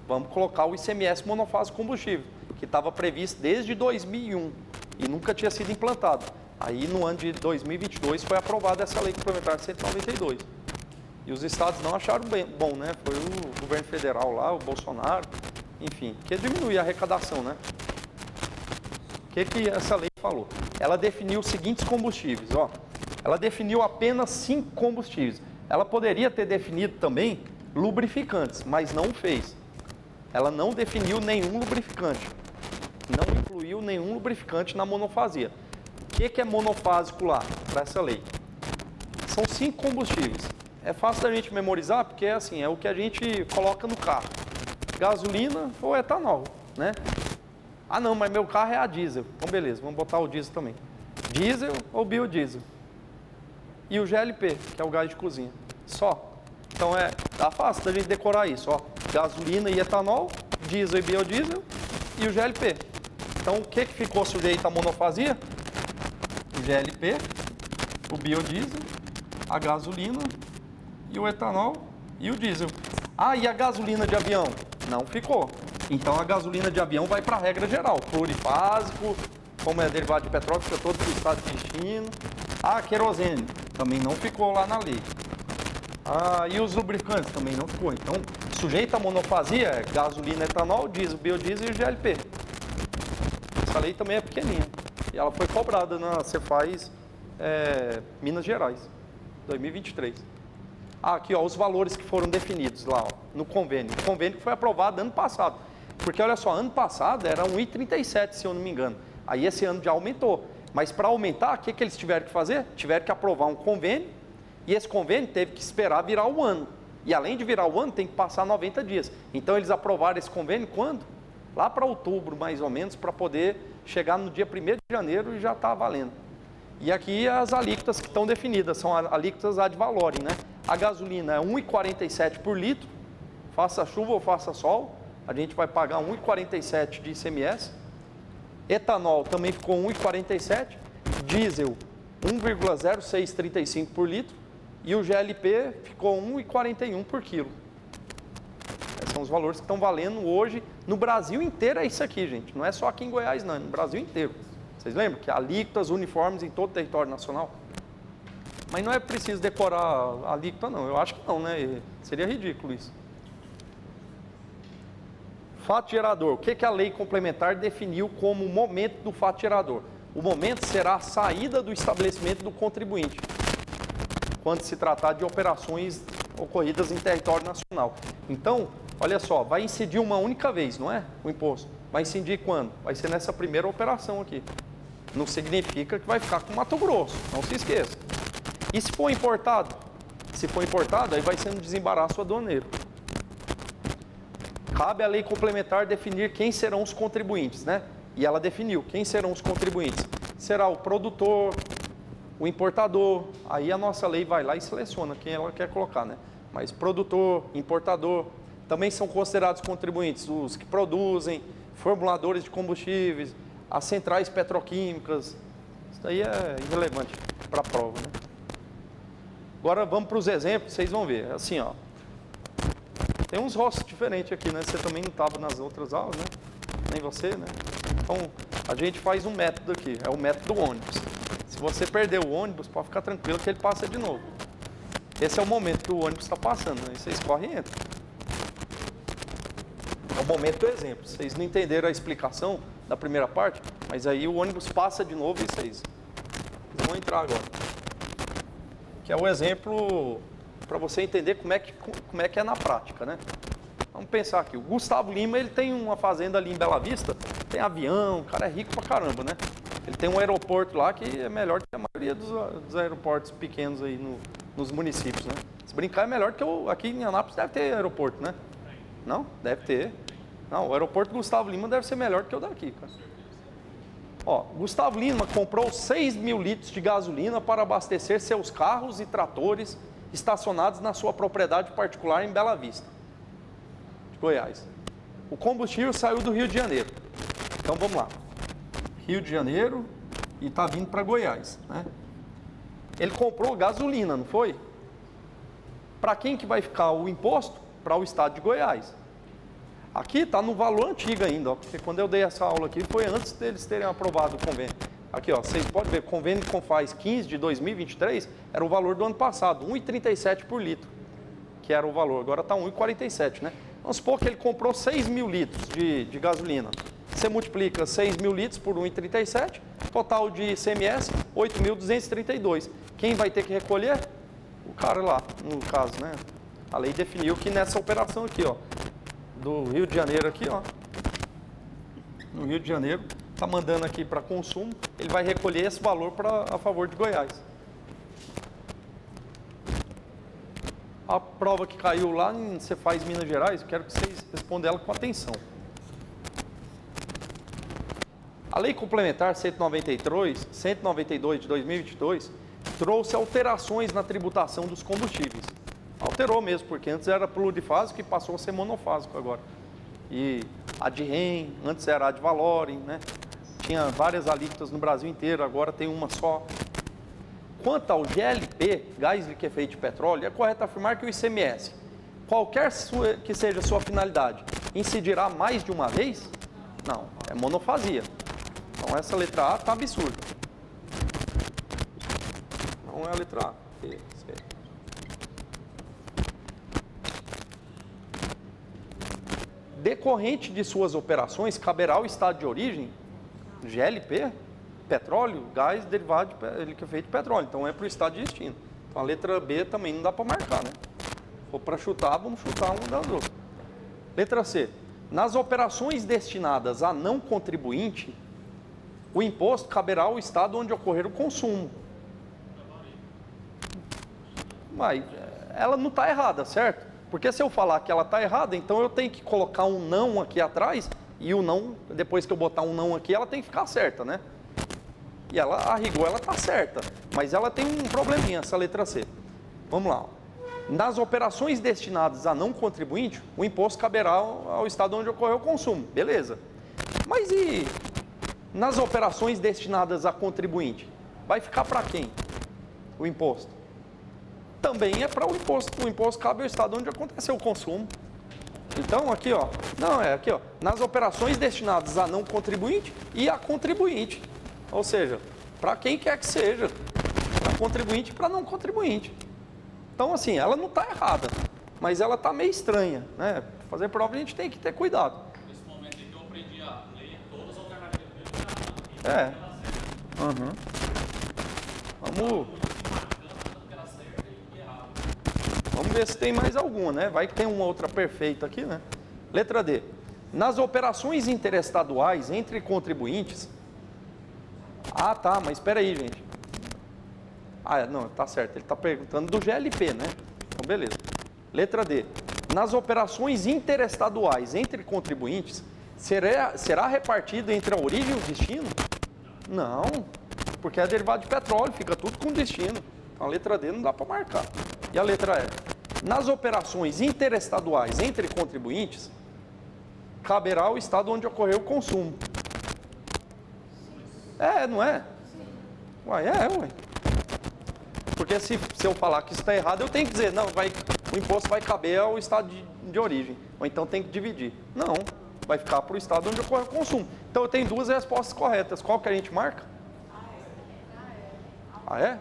[SPEAKER 1] Vamos colocar o ICMS monofásico combustível, que estava previsto desde 2001 e nunca tinha sido implantado. Aí no ano de 2022 foi aprovada essa Lei Complementar 192. E os estados não acharam bom, né? Foi o governo federal lá, o Bolsonaro, enfim, que diminuir a arrecadação, né? O que essa lei falou? Ela definiu os seguintes combustíveis, ó. Ela definiu apenas 5 combustíveis. Ela poderia ter definido também lubrificantes, mas não fez. Ela não definiu nenhum lubrificante. Não incluiu nenhum lubrificante na monofasia. O que é monofásico lá, para essa lei? São 5 combustíveis. É fácil da gente memorizar, porque assim, é o que a gente coloca no carro. Gasolina ou etanol, né? Ah não, mas meu carro é a diesel. Então beleza, vamos botar o diesel também. Diesel ou biodiesel. E o GLP, que é o gás de cozinha. Só. Então tá fácil da gente decorar isso, ó. Gasolina e etanol, diesel e biodiesel e o GLP. Então o que ficou sujeito à monofasia? O GLP, o biodiesel, a gasolina e o etanol e o diesel. Ah, e a gasolina de avião? Não ficou. Então a gasolina de avião vai para a regra geral, plurifásico, como é derivado de petróleo, fica todo o estado de destino. Ah, querosene, também não ficou lá na lei. Ah, e os lubrificantes também não ficou. Então, sujeito à monofasia é gasolina, etanol, diesel, biodiesel e GLP. Essa lei também é pequenininha. E ela foi cobrada na Cefaz Minas Gerais, 2023. Ah, aqui, ó, os valores que foram definidos lá, ó, no convênio. O convênio que foi aprovado ano passado. Porque, olha só, ano passado era 1,37, se eu não me engano. Aí esse ano já aumentou. Mas para aumentar, o que eles tiveram que fazer? Tiveram que aprovar um convênio, e esse convênio teve que esperar virar o ano. E além de virar o ano, tem que passar 90 dias. Então eles aprovaram esse convênio quando? Lá para outubro, mais ou menos, para poder chegar no dia 1º de janeiro e já está valendo. E aqui as alíquotas que estão definidas, são alíquotas ad valorem, né? A gasolina é 1,47 por litro, faça chuva ou faça sol, a gente vai pagar 1,47 de ICMS. Etanol também ficou 1,47, diesel 1,0635 por litro e o GLP ficou 1,41 por quilo. Esses são os valores que estão valendo hoje no Brasil inteiro, é isso aqui, gente. Não é só aqui em Goiás, não, é no Brasil inteiro. Vocês lembram que alíquotas uniformes em todo o território nacional? Mas não é preciso decorar a alíquota, não. Eu acho que não, né? Seria ridículo isso. Fato gerador. O que a lei complementar definiu como o momento do fato gerador? O momento será a saída do estabelecimento do contribuinte, quando se tratar de operações ocorridas em território nacional. Então, olha só, vai incidir uma única vez, não é? O imposto. Vai incidir quando? Vai ser nessa primeira operação aqui. Não significa que vai ficar com Mato Grosso, não se esqueça. E se for importado? Se for importado, aí vai ser um desembaraço aduaneiro. Cabe à lei complementar definir quem serão os contribuintes, né? E ela definiu quem serão os contribuintes. Será o produtor, o importador, aí a nossa lei vai lá e seleciona quem ela quer colocar, né? Mas produtor, importador, também são considerados contribuintes os que produzem, formuladores de combustíveis, as centrais petroquímicas. Isso daí é irrelevante para a prova, né? Agora vamos para os exemplos, vocês vão ver. Assim, ó. Tem uns rostos diferentes aqui, né? Você também não estava nas outras aulas, né? Nem você, né? Então, a gente faz um método aqui, é o método do ônibus. Se você perder o ônibus, pode ficar tranquilo que ele passa de novo. Esse é o momento que o ônibus está passando, né? Você escorre e entra. É o momento do exemplo. Vocês não entenderam a explicação da primeira parte, mas aí o ônibus passa de novo e vocês vão entrar agora. Que é o exemplo para você entender como é que é na prática, né? Vamos pensar aqui, o Gustavo Lima, ele tem uma fazenda ali em Bela Vista, tem avião, o cara é rico pra caramba, né? Ele tem um aeroporto lá que é melhor que a maioria dos aeroportos pequenos aí nos municípios, né? Se brincar é melhor que aqui em Anápolis deve ter aeroporto, né? Não? Deve ter. Não, o aeroporto do Gustavo Lima deve ser melhor que o daqui, cara. Ó, Gustavo Lima comprou 6 mil litros de gasolina para abastecer seus carros e tratores estacionados na sua propriedade particular em Bela Vista. de Goiás. O combustível saiu do Rio de Janeiro. Então vamos lá. Rio de Janeiro e está vindo para Goiás, né? Ele comprou gasolina, não foi? Para quem que vai ficar o imposto? Para o estado de Goiás. Aqui está no valor antigo ainda, ó, porque quando eu dei essa aula aqui foi antes deles terem aprovado o convênio. Aqui, ó, vocês podem ver, convênio de Confaz 15 de 2023 era o valor do ano passado, R$ 1,37 por litro, que era o valor, agora está R$ 1,47, né? Vamos supor que ele comprou 6 mil litros de gasolina. Você multiplica 6 mil litros por 1,37, total de ICMS, 8.232. Quem vai ter que recolher? O cara lá, no caso, né? A lei definiu que nessa operação aqui, ó, do Rio de Janeiro aqui, ó, no Rio de Janeiro, está mandando aqui para consumo, ele vai recolher esse valor a favor de Goiás. A prova que caiu lá em Cefaz Minas Gerais, eu quero que vocês respondam ela com atenção. A Lei Complementar 192 de 2022 trouxe alterações na tributação dos combustíveis. Alterou mesmo, porque antes era plurifásico e passou a ser monofásico agora. E a de REN, antes era a de valorem, né? Tinha várias alíquotas no Brasil inteiro, agora tem uma só. Quanto ao GLP, gás liquefeito de petróleo, é correto afirmar que o ICMS, qualquer que seja a sua finalidade, incidirá mais de uma vez? Não, é monofasia. Então essa letra A está absurda. Não é a letra A. B, C. Decorrente de suas operações, caberá ao estado de origem, GLP, petróleo, gás derivado de liquefeito de petróleo. Então é para o estado de destino. Então a letra B também não dá para marcar, né? Se for para chutar, vamos chutar um das outras. Letra C. Nas operações destinadas a não contribuinte, o imposto caberá ao estado onde ocorrer o consumo. Mas ela não está errada, certo? Porque se eu falar que ela está errada, então eu tenho que colocar um não aqui atrás, e o não, depois que eu botar um não aqui, ela tem que ficar certa, né? E ela, a rigor, ela está certa, mas ela tem um probleminha, essa letra C. Vamos lá. Nas operações destinadas a não contribuinte, o imposto caberá ao estado onde ocorreu o consumo. Beleza. Mas e nas operações destinadas a contribuinte? Vai ficar para quem o imposto? Também é para o imposto. O imposto cabe ao estado onde aconteceu o consumo. Então, aqui, ó. Não, é aqui, ó. Nas operações destinadas a não contribuinte e a contribuinte. Ou seja, para quem quer que seja. Para contribuinte e para não contribuinte. Então, assim, ela não está errada, mas ela está meio estranha, né? Para fazer prova a gente tem que ter cuidado.
[SPEAKER 2] Nesse momento em que eu aprendi a ler todas as alternativas,
[SPEAKER 1] É. Uhum. Vamos ver se tem mais alguma, né? Vai que tem uma outra perfeita aqui, né? Letra D. Nas operações interestaduais entre contribuintes... Ah, tá, mas espera aí, gente. Ah, não, tá certo. Ele está perguntando do GLP, né? Então, beleza. Letra D. Nas operações interestaduais entre contribuintes, será repartido entre a origem e o destino? Não, porque é derivado de petróleo, fica tudo com destino. Então, a letra D não dá para marcar. E a letra E? Nas operações interestaduais entre contribuintes, caberá ao estado onde ocorreu o consumo. É, não é? Uai, ué. Porque se eu falar que isso está errado, eu tenho que dizer, não, o imposto vai caber ao estado de origem. Ou então tem que dividir. Não, vai ficar para o estado onde ocorre o consumo. Então eu tenho duas respostas corretas. Qual que a gente marca? Ah, é?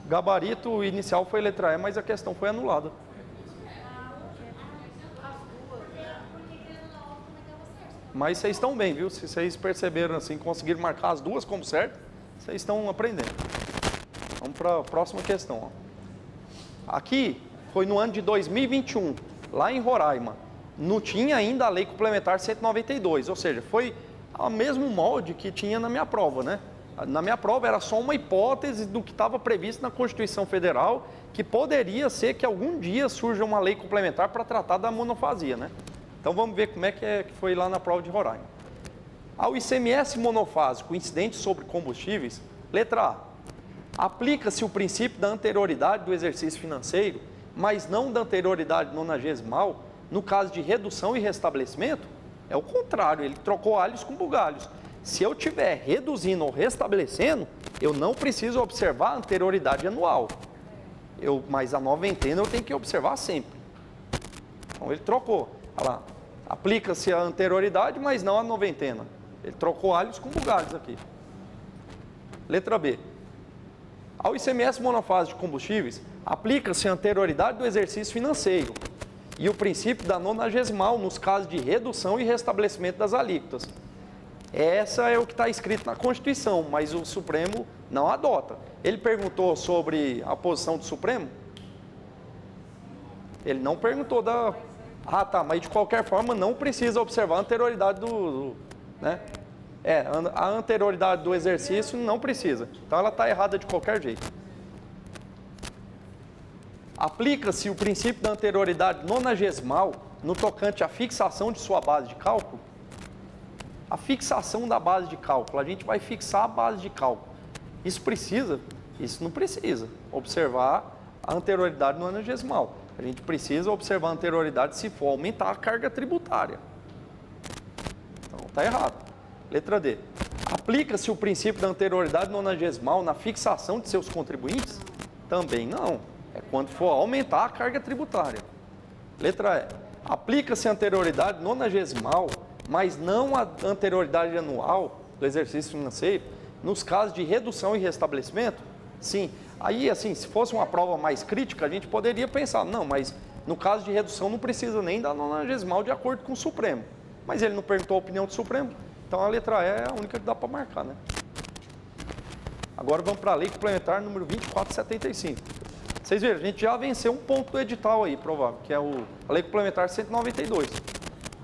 [SPEAKER 1] Gabarito inicial foi letra E, mas a questão foi anulada. Mas vocês estão bem, viu? Se vocês perceberam assim, conseguiram marcar as duas como certo, vocês estão aprendendo. Vamos para a próxima questão. Ó. Aqui foi no ano de 2021, lá em Roraima. Não tinha ainda a Lei Complementar 192, ou seja, foi o mesmo molde que tinha na minha prova, né? Na minha prova era só uma hipótese do que estava previsto na Constituição Federal, que poderia ser que algum dia surja uma lei complementar para tratar da monofasia, né? Então vamos ver como é que foi lá na prova de Roraima. Ao ICMS monofásico incidente sobre combustíveis, letra A. Aplica-se o princípio da anterioridade do exercício financeiro, mas não da anterioridade nonagesimal, no caso de redução e restabelecimento, é o contrário, ele trocou alhos com bugalhos. Se eu estiver reduzindo ou restabelecendo, eu não preciso observar a anterioridade anual. Mas a noventena eu tenho que observar sempre. Então ele trocou. Olha lá, aplica-se a anterioridade, mas não a noventena. Ele trocou alhos com bugalhos aqui. Letra B. Ao ICMS monofase de combustíveis, aplica-se a anterioridade do exercício financeiro e o princípio da nonagesimal nos casos de redução e restabelecimento das alíquotas. Essa é o que está escrito na Constituição, mas o Supremo não adota. Ele perguntou sobre a posição do Supremo? Ele não perguntou da... Ah, tá, mas de qualquer forma não precisa observar a anterioridade né? A anterioridade do exercício não precisa. Então ela está errada de qualquer jeito. Aplica-se o princípio da anterioridade nonagesimal no tocante à fixação de sua base de cálculo? A fixação da base de cálculo, a gente vai fixar a base de cálculo. Isso precisa? Isso não precisa. Observar a anterioridade nonagesimal. A gente precisa observar a anterioridade se for aumentar a carga tributária. Então está errado. Letra D. Aplica-se o princípio da anterioridade nonagesimal na fixação de seus contribuintes? Também não. É quando for aumentar a carga tributária. Letra E. Aplica-se a anterioridade nonagesimal, mas não a anterioridade anual do exercício financeiro, nos casos de redução e restabelecimento? Sim. Aí, assim, se fosse uma prova mais crítica, a gente poderia pensar, não, mas no caso de redução não precisa nem da nonagesimal de acordo com o Supremo. Mas ele não perguntou a opinião do Supremo, então a letra E é a única que dá para marcar, né? Agora vamos para a Lei Complementar número 2475. Vocês viram, a gente já venceu um ponto do edital aí, provável, que é a Lei Complementar 192.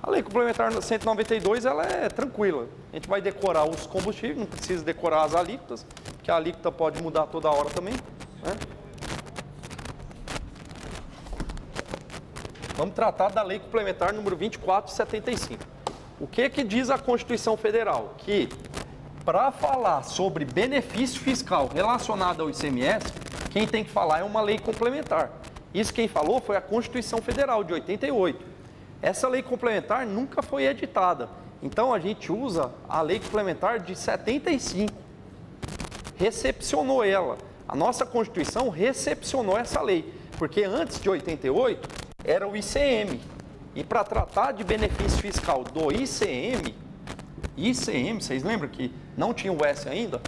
[SPEAKER 1] A Lei Complementar 192, ela é tranquila. A gente vai decorar os combustíveis, não precisa decorar as alíquotas, porque a alíquota pode mudar toda hora também, né? Vamos tratar da Lei Complementar número 2475. O que diz a Constituição Federal? Que para falar sobre benefício fiscal relacionado ao ICMS, quem tem que falar é uma lei complementar. Isso quem falou foi a Constituição Federal de 88. Essa lei complementar nunca foi editada. Então a gente usa a lei complementar de 75. Recepcionou ela. A nossa Constituição recepcionou essa lei, porque antes de 88 era o ICM. E para tratar de benefício fiscal do ICM, vocês lembram que não tinha o S ainda?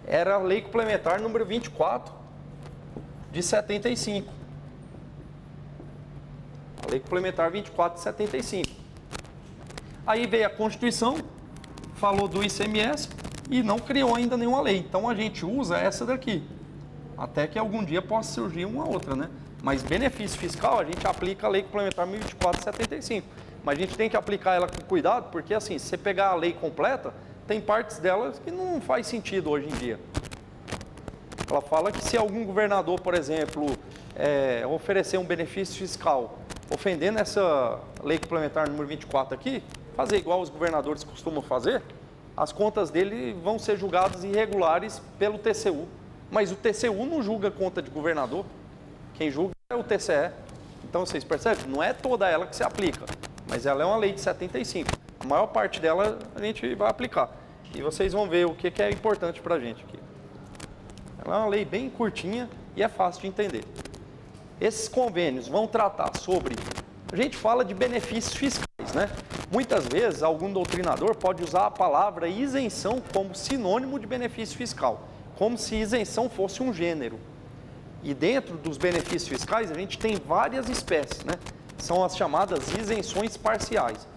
[SPEAKER 1] Era a lei complementar número 24 de 75. A lei complementar 24 de 75. Aí veio a Constituição, falou do ICMS e não criou ainda nenhuma lei. Então a gente usa essa daqui, até que algum dia possa surgir uma outra, né? Mas benefício fiscal a gente aplica a lei complementar 24 de 75. Mas a gente tem que aplicar ela com cuidado, porque assim, se você pegar a lei completa, tem partes delas que não faz sentido hoje em dia. Ela fala que se algum governador, por exemplo, oferecer um benefício fiscal, ofendendo essa lei complementar número 24 aqui, fazer igual os governadores costumam fazer, as contas dele vão ser julgadas irregulares pelo TCU. Mas o TCU não julga conta de governador, quem julga é o TCE. Então vocês percebem? Não é toda ela que se aplica, mas ela é uma lei de 75. A maior parte dela a gente vai aplicar. E vocês vão ver o que é importante para a gente aqui. Ela é uma lei bem curtinha e é fácil de entender. Esses convênios vão tratar sobre... A gente fala de benefícios fiscais, né? Muitas vezes, algum doutrinador pode usar a palavra isenção como sinônimo de benefício fiscal, como se isenção fosse um gênero. E dentro dos benefícios fiscais, a gente tem várias espécies, né? São as chamadas isenções parciais.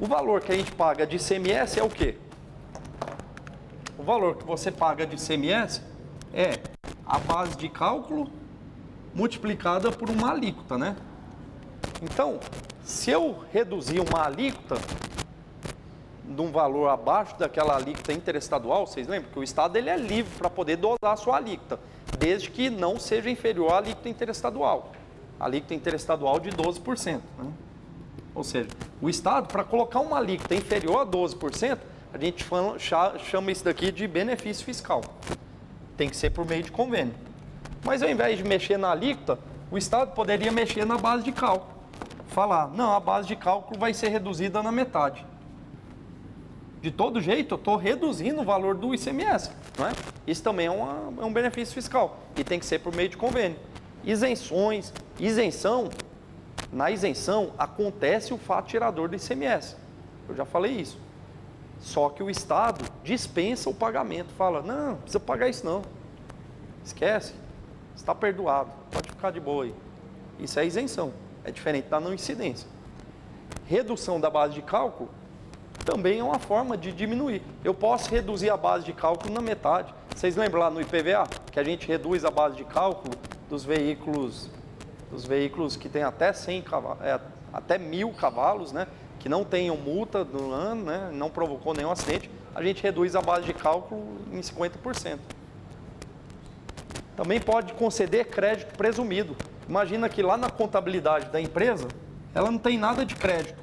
[SPEAKER 1] O valor que a gente paga de ICMS é o quê? O valor que você paga de ICMS é a base de cálculo multiplicada por uma alíquota, né? Então, se eu reduzir uma alíquota de um valor abaixo daquela alíquota interestadual, vocês lembram que o Estado ele é livre para poder dosar a sua alíquota, desde que não seja inferior à alíquota interestadual. A alíquota interestadual de 12%. Né? Ou seja, o Estado, para colocar uma alíquota inferior a 12%, a gente chama isso daqui de benefício fiscal. Tem que ser por meio de convênio. Mas ao invés de mexer na alíquota, o Estado poderia mexer na base de cálculo. Falar, não, a base de cálculo vai ser reduzida na metade. De todo jeito, eu estou reduzindo o valor do ICMS. Não é? Isso também é um benefício fiscal e tem que ser por meio de convênio. Isenções, na isenção acontece o fato gerador do ICMS. Eu já falei isso. Só que o Estado dispensa o pagamento, fala, não precisa pagar isso não. Esquece, está perdoado, pode ficar de boa aí. Isso é isenção, é diferente da não incidência. Redução da base de cálculo também é uma forma de diminuir. Eu posso reduzir a base de cálculo na metade. Vocês lembram lá no IPVA, que a gente reduz a base de cálculo dos veículos que têm até 100 cavalos, até 1000 cavalos, né? Que não tenham multa no ano, né? Não provocou nenhum acidente, a gente reduz a base de cálculo em 50%. Também pode conceder crédito presumido. Imagina que lá na contabilidade da empresa, ela não tem nada de crédito.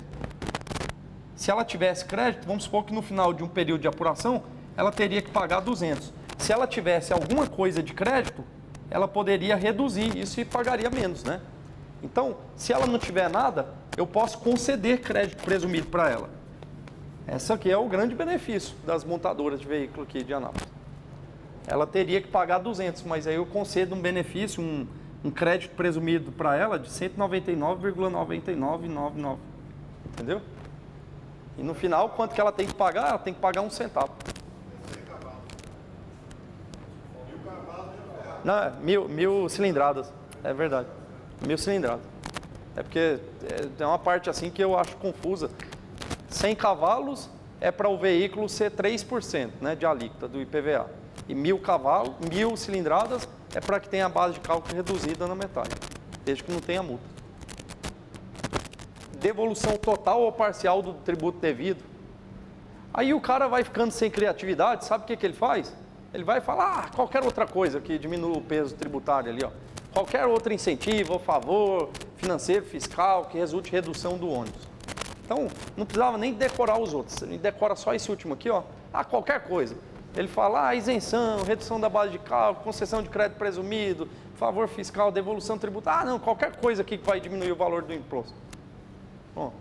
[SPEAKER 1] Se ela tivesse crédito, vamos supor que no final de um período de apuração, ela teria que pagar 200. Se ela tivesse alguma coisa de crédito, ela poderia reduzir isso e pagaria menos, né? Então, se ela não tiver nada, eu posso conceder crédito presumido para ela. Esse aqui é o grande benefício das montadoras de veículo aqui de Anápolis. Ela teria que pagar 200, mas aí eu concedo um benefício, um crédito presumido para ela de 199,9999. Entendeu? E no final, quanto que ela tem que pagar? Ela tem que pagar 1 centavo. Não, 1000 cilindradas, é verdade. 1000 cilindradas. É porque tem uma parte assim que eu acho confusa. 100 cavalos é para o veículo ser 3%, né, de alíquota do IPVA. E 1000 cavalos, 1000 cilindradas é para que tenha a base de cálculo reduzida na metade, desde que não tenha multa. Devolução total ou parcial do tributo devido. Aí o cara vai ficando sem criatividade, sabe o que ele faz? Ele vai falar, qualquer outra coisa que diminua o peso tributário ali, ó. Qualquer outro incentivo ou favor financeiro, fiscal, que resulte em redução do ônibus. Então, não precisava nem decorar os outros, ele decora só esse último aqui, ó. Qualquer coisa. Ele fala, isenção, redução da base de cálculo, concessão de crédito presumido, favor fiscal, devolução tributária. Não, qualquer coisa aqui que vai diminuir o valor do imposto. Bom,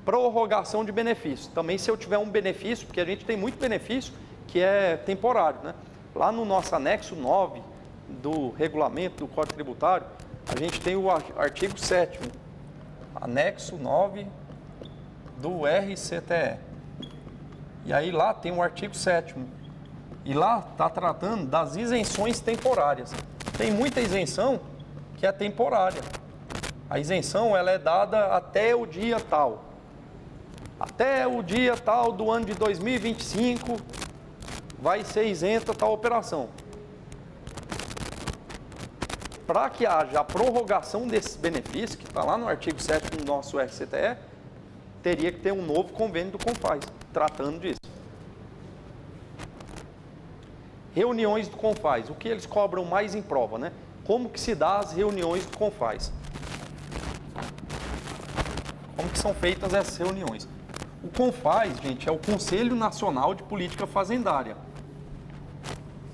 [SPEAKER 1] prorrogação de benefício. Também se eu tiver um benefício, porque a gente tem muito benefício que é temporário, né? Lá no nosso anexo 9 do regulamento do Código Tributário, a gente tem o artigo 7º, anexo 9 do RCTE. E aí lá tem o artigo 7º. E lá está tratando das isenções temporárias. Tem muita isenção que é temporária. A isenção ela é dada até o dia tal. Até o dia tal do ano de 2025 vai ser isenta tal operação. Para que haja a prorrogação desses benefícios, que está lá no artigo 7º do nosso RCTE, teria que ter um novo convênio do CONFAS, tratando disso. Reuniões do CONFAS, o que eles cobram mais em prova, né? Como que se dá as reuniões do CONFAS? Como que são feitas essas reuniões? O CONFAS, gente, é o Conselho Nacional de Política Fazendária.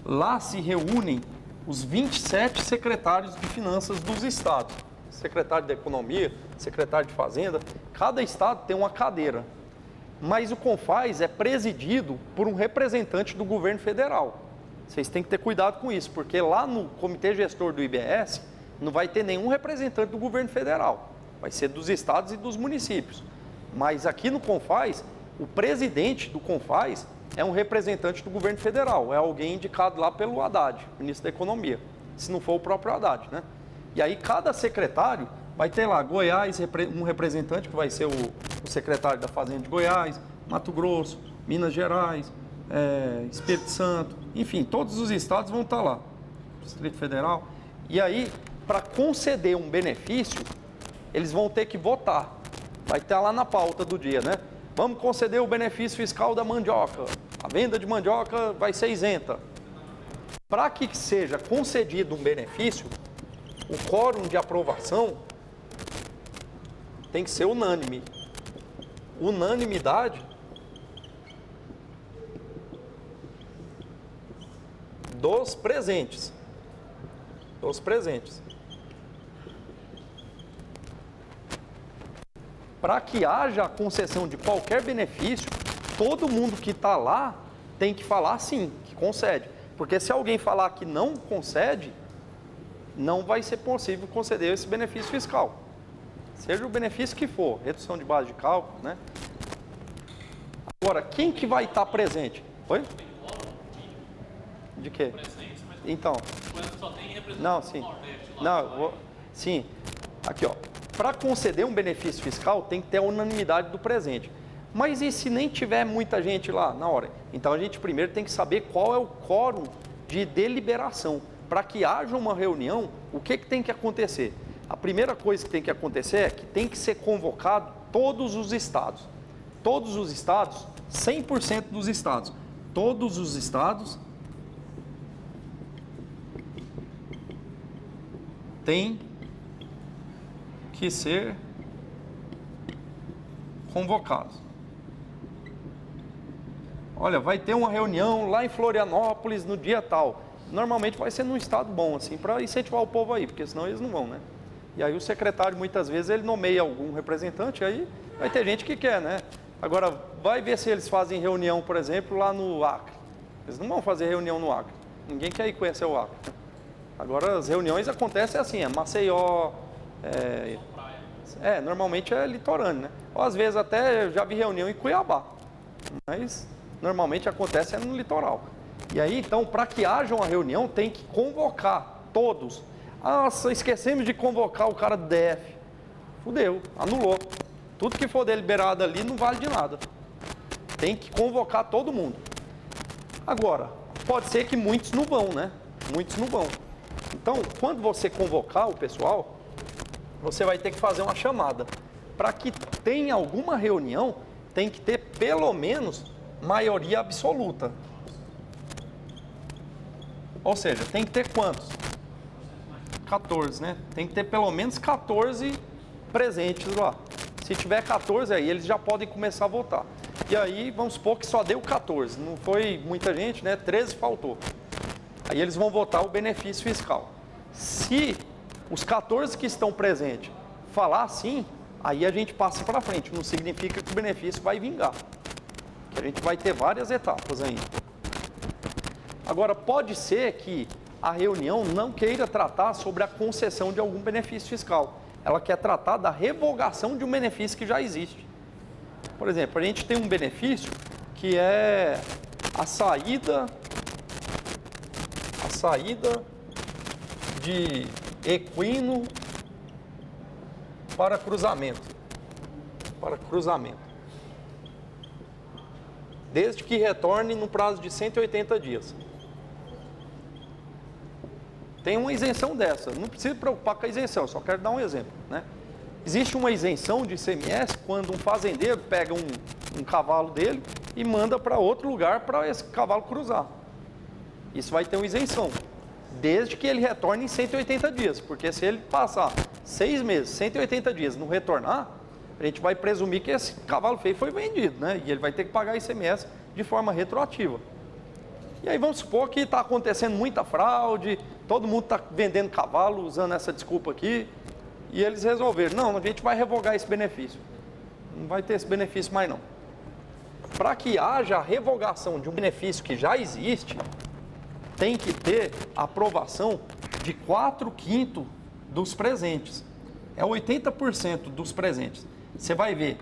[SPEAKER 1] Lá se reúnem os 27 secretários de finanças dos estados. Secretário de Economia, secretário de Fazenda, cada estado tem uma cadeira. Mas o CONFAS é presidido por um representante do governo federal. Vocês têm que ter cuidado com isso, porque lá no comitê gestor do IBS não vai ter nenhum representante do governo federal. Vai ser dos estados e dos municípios. Mas aqui no CONFAS, o presidente do CONFAS é um representante do governo federal. É alguém indicado lá pelo Haddad, ministro da Economia. Se não for o próprio Haddad, né? E aí cada secretário vai ter lá Goiás, um representante que vai ser o secretário da Fazenda de Goiás, Mato Grosso, Minas Gerais, Espírito Santo, enfim, todos os estados vão estar lá, Distrito Federal. E aí, para conceder um benefício, eles vão ter que votar. Vai estar lá na pauta do dia, né? Vamos conceder o benefício fiscal da mandioca. A venda de mandioca vai ser isenta. Para que seja concedido um benefício, o quórum de aprovação tem que ser unânime. Unanimidade dos presentes. para que haja a concessão de qualquer benefício, todo mundo que está lá tem que falar sim, que concede. Porque se alguém falar que não concede, não vai ser possível conceder esse benefício fiscal. Seja o benefício que for, redução de base de cálculo, né? Agora, quem que vai estar presente? Oi? De quê? Então.
[SPEAKER 2] Só tem representante
[SPEAKER 1] Não, sim.
[SPEAKER 2] do Nordeste lá.
[SPEAKER 1] Não, sim. Aqui, ó. Para conceder um benefício fiscal, tem que ter a unanimidade do presente. Mas e se nem tiver muita gente lá na hora? Então a gente primeiro tem que saber qual é o quórum de deliberação. Para que haja uma reunião, o que tem que acontecer? A primeira coisa que tem que acontecer é que tem que ser convocado todos os estados. Todos os estados, 100% dos estados. Todos os estados têm que ser convocados. Olha, vai ter uma reunião lá em Florianópolis no dia tal. Normalmente vai ser num estado bom, assim, para incentivar o povo aí, porque senão eles não vão, né? E aí o secretário, muitas vezes, ele nomeia algum representante, aí vai ter gente que quer, né? Agora, vai ver se eles fazem reunião, por exemplo, lá no Acre. Eles não vão fazer reunião no Acre. Ninguém quer ir conhecer o Acre. Agora, as reuniões acontecem assim, é Maceió, normalmente é litorâneo, né? Ou às vezes até eu já vi reunião em Cuiabá, mas normalmente acontece no litoral. E aí, então, para que haja uma reunião, tem que convocar todos. Nossa, esquecemos de convocar o cara do DF. Fudeu, anulou. Tudo que for deliberado ali não vale de nada. Tem que convocar todo mundo. Agora, pode ser que muitos não vão, né? Muitos não vão. Então, quando você convocar o pessoal, você vai ter que fazer uma chamada. Para que tenha alguma reunião, tem que ter pelo menos maioria absoluta. Ou seja, tem que ter quantos? 14, né? Tem que ter pelo menos 14 presentes lá. Se tiver 14 aí, eles já podem começar a votar. E aí, vamos supor que só deu 14. Não foi muita gente, né? 13 faltou. Aí eles vão votar o benefício fiscal. Se os 14 que estão presentes falar sim, aí a gente passa para frente. Não significa que o benefício vai vingar. Que a gente vai ter várias etapas ainda. Agora, pode ser que a reunião não queira tratar sobre a concessão de algum benefício fiscal. Ela quer tratar da revogação de um benefício que já existe. Por exemplo, a gente tem um benefício que é a saída de equino para cruzamento. Desde que retorne no prazo de 180 dias. Tem uma isenção dessa, não precisa se preocupar com a isenção, só quero dar um exemplo, né? Existe uma isenção de ICMS quando um fazendeiro pega um cavalo dele e manda para outro lugar para esse cavalo cruzar. Isso vai ter uma isenção, desde que ele retorne em 180 dias, porque se ele passar 6 meses, 180 dias, não retornar, a gente vai presumir que esse cavalo feio foi vendido, né? E ele vai ter que pagar ICMS de forma retroativa. E aí vamos supor que está acontecendo muita fraude, todo mundo está vendendo cavalo usando essa desculpa aqui, e eles resolveram, não, a gente vai revogar esse benefício. Não vai ter esse benefício mais não. Para que haja a revogação de um benefício que já existe, tem que ter aprovação de 4/5 dos presentes. É 80% dos presentes. Você vai ver.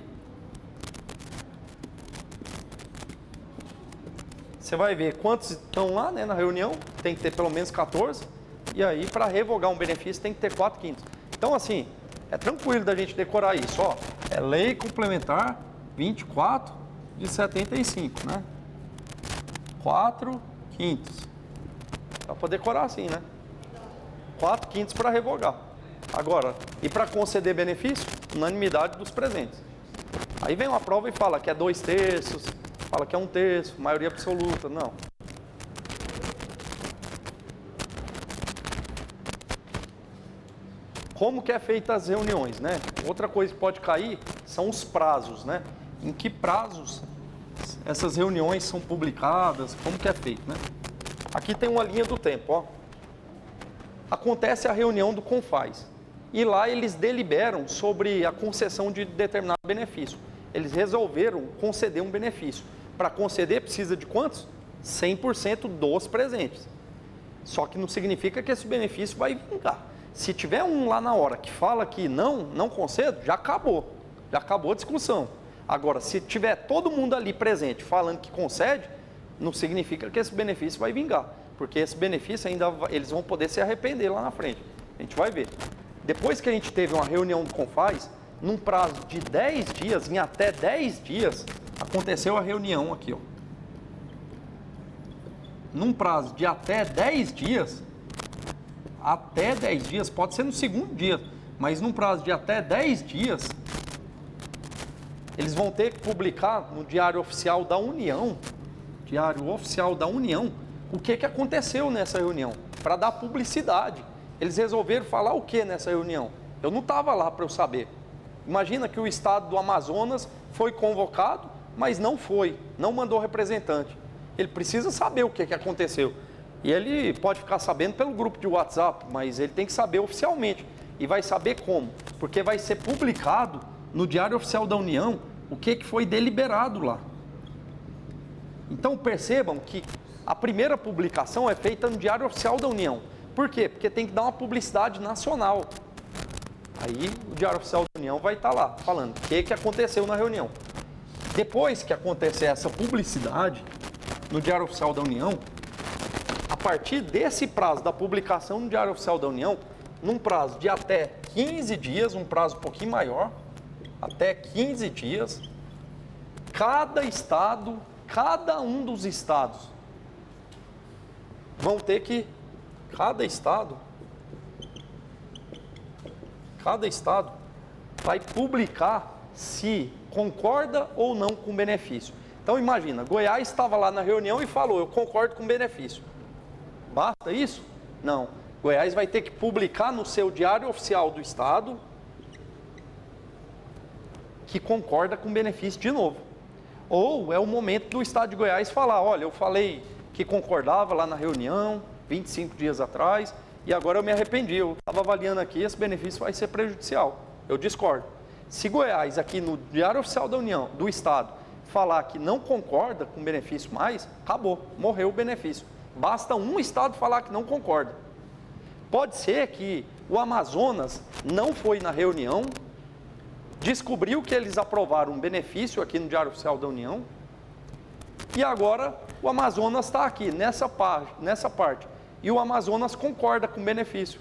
[SPEAKER 1] Você vai ver quantos estão lá, né, na reunião, tem que ter pelo menos 14, e aí para revogar um benefício tem que ter 4/5. Então assim, é tranquilo da gente decorar isso, ó, é Lei Complementar 24 de 75, né? 4/5. Dá para decorar assim, né? 4/5 para revogar. Agora, e para conceder benefício? Unanimidade dos presentes. Aí vem uma prova e fala que é 2/3, fala que é 1/3, maioria absoluta, não. Como que é feita as reuniões, né? Outra coisa que pode cair são os prazos, né? Em que prazos essas reuniões são publicadas, como que é feito, né? Aqui tem uma linha do tempo, ó. Acontece a reunião do CONFAZ. e lá eles deliberam sobre a concessão de determinado benefício. Eles resolveram conceder um benefício. Para conceder, precisa de quantos? 100% dos presentes. Só que não significa que esse benefício vai vingar. Se tiver um lá na hora que fala que não concedo, já acabou a discussão. Agora, se tiver todo mundo ali presente falando que concede, não significa que esse benefício vai vingar, porque esse benefício ainda eles vão poder se arrepender lá na frente. A gente vai ver. Depois que a gente teve uma reunião do CONFAZ, num prazo de 10 dias, em até 10 dias, aconteceu a reunião aqui, ó. Num prazo de até 10 dias, pode ser no segundo dia, mas num prazo de até 10 dias, eles vão ter que publicar no Diário Oficial da União, o que aconteceu nessa reunião, para dar publicidade. Eles resolveram falar o que nessa reunião? Eu não estava lá para eu saber. Imagina que o estado do Amazonas foi convocado, mas não mandou representante. Ele precisa saber o que aconteceu. E ele pode ficar sabendo pelo grupo de WhatsApp, mas ele tem que saber oficialmente. E vai saber como? Porque vai ser publicado no Diário Oficial da União o que foi deliberado lá. Então percebam que a primeira publicação é feita no Diário Oficial da União. Por quê? Porque tem que dar uma publicidade nacional. Aí o Diário Oficial da União vai estar lá falando o que aconteceu na reunião. Depois que acontecer essa publicidade no Diário Oficial da União, a partir desse prazo da publicação no Diário Oficial da União, num prazo de até 15 dias, um prazo um pouquinho maior, até 15 dias, cada um dos estados vão ter que, cada estado vai publicar se concorda ou não com o benefício. Então imagina, Goiás estava lá na reunião e falou, eu concordo com o benefício. Basta isso? Não. Goiás vai ter que publicar no seu Diário Oficial do Estado que concorda com o benefício de novo. Ou é o momento do Estado de Goiás falar, olha, eu falei que concordava lá na reunião, 25 dias atrás, e agora eu me arrependi, eu estava avaliando aqui, esse benefício vai ser prejudicial. Eu discordo. Se Goiás, aqui no Diário Oficial da União, do Estado, falar que não concorda com o benefício mais, acabou, morreu o benefício. Basta um estado falar que não concorda. Pode ser que o Amazonas não foi na reunião, descobriu que eles aprovaram um benefício aqui no Diário Oficial da União, e agora o Amazonas está aqui, nessa parte, e o Amazonas concorda com o benefício.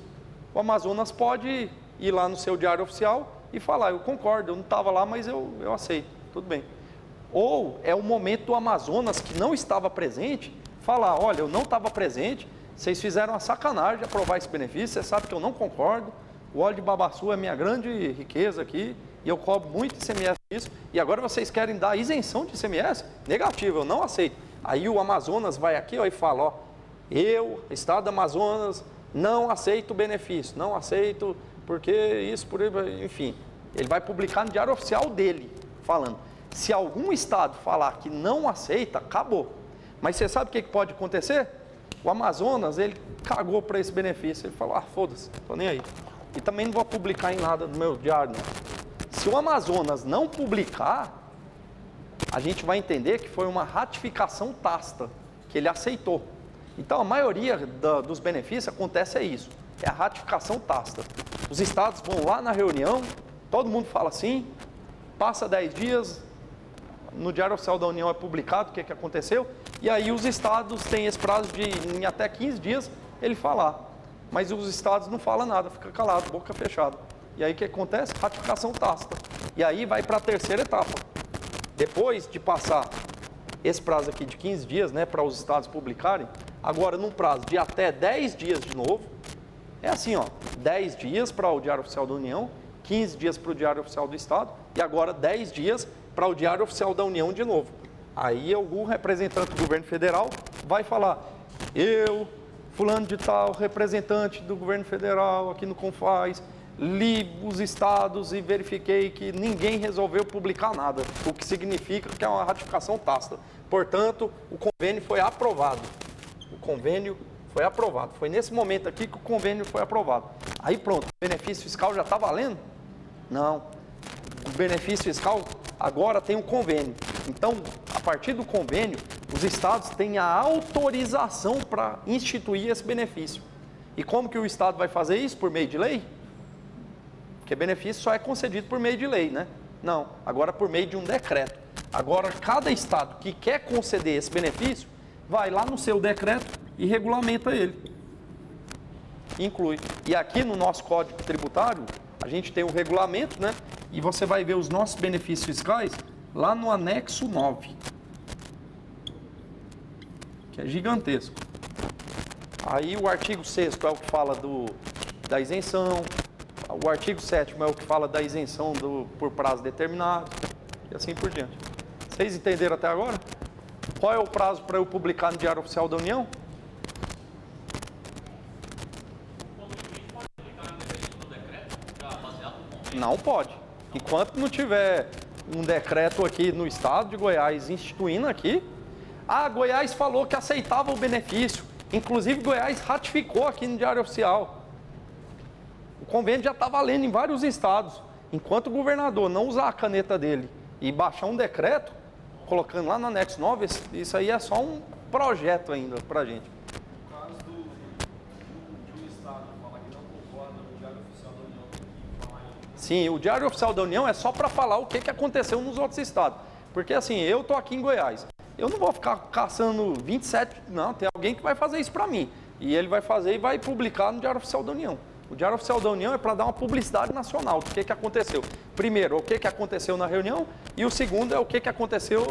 [SPEAKER 1] O Amazonas pode ir lá no seu Diário Oficial e falar, eu concordo, eu não estava lá, mas eu aceito, tudo bem. Ou é o momento do Amazonas, que não estava presente, falar, olha, eu não estava presente, vocês fizeram uma sacanagem de aprovar esse benefício, você sabe que eu não concordo, o óleo de babaçu é minha grande riqueza aqui, e eu cobro muito ICMS disso, e agora vocês querem dar isenção de ICMS? Negativo, eu não aceito. Aí o Amazonas vai aqui ó, e fala, ó, eu, Estado do Amazonas, não aceito o benefício, não aceito, porque isso, por enfim. Ele vai publicar no Diário Oficial dele, falando. Se algum estado falar que não aceita, acabou. Mas você sabe o que pode acontecer? O Amazonas, ele cagou para esse benefício. Ele falou, foda-se, tô nem aí. E também não vou publicar em nada no meu diário, não. Se o Amazonas não publicar, a gente vai entender que foi uma ratificação tácita, que ele aceitou. Então, a maioria dos benefícios acontece isso, é a ratificação tácita. Os estados vão lá na reunião, todo mundo fala assim, passa 10 dias, no Diário Oficial da União é publicado o que aconteceu, e aí os estados têm esse prazo de em até 15 dias ele falar. Mas os estados não falam nada, fica calado, boca fechada. E aí o que acontece? Ratificação tácita. E aí vai para a terceira etapa. Depois de passar esse prazo aqui de 15 dias, né, para os estados publicarem, agora num prazo de até 10 dias de novo, é assim, ó, 10 dias para o Diário Oficial da União, 15 dias para o Diário Oficial do Estado, e agora 10 dias para o Diário Oficial da União de novo. Aí algum representante do governo federal vai falar, eu, fulano de tal, representante do governo federal aqui no CONFAZ, li os estados e verifiquei que ninguém resolveu publicar nada, o que significa que é uma ratificação tácita. Portanto, o convênio foi aprovado. O convênio foi aprovado. Foi nesse momento aqui que o convênio foi aprovado. Aí pronto, o benefício fiscal já está valendo? Não. O benefício fiscal agora tem um convênio. Então, a partir do convênio, os estados têm a autorização para instituir esse benefício. E como que o estado vai fazer isso? Por meio de lei? Porque benefício só é concedido por meio de lei, né? Não, agora por meio de um decreto. Agora, cada estado que quer conceder esse benefício, vai lá no seu decreto e regulamenta ele. Inclui. E aqui no nosso Código Tributário, a gente tem o regulamento, né? E você vai ver os nossos benefícios fiscais lá no anexo 9, que é gigantesco. Aí o artigo 6º é o que fala da isenção, o artigo 7º é o que fala da isenção por prazo determinado, e assim por diante. Vocês entenderam até agora? Qual é o prazo para eu publicar no Diário Oficial da União? Não pode. Enquanto não tiver um decreto aqui no estado de Goiás instituindo aqui, Goiás falou que aceitava o benefício. Inclusive, Goiás ratificou aqui no Diário Oficial. O convênio já está valendo em vários estados. Enquanto o governador não usar a caneta dele e baixar um decreto, colocando lá no anexo 9, isso aí é só um projeto ainda para a gente.
[SPEAKER 3] No caso de um estado falar que não concorda no Diário Oficial da União, tem que falar em...
[SPEAKER 1] Sim, o Diário Oficial da União é só para falar o que aconteceu nos outros estados. Porque assim, eu estou aqui em Goiás. Eu não vou ficar caçando 27, não, tem alguém que vai fazer isso para mim. E ele vai fazer e vai publicar no Diário Oficial da União. O Diário Oficial da União é para dar uma publicidade nacional do que aconteceu. Primeiro, o que aconteceu na reunião, e o segundo é o que aconteceu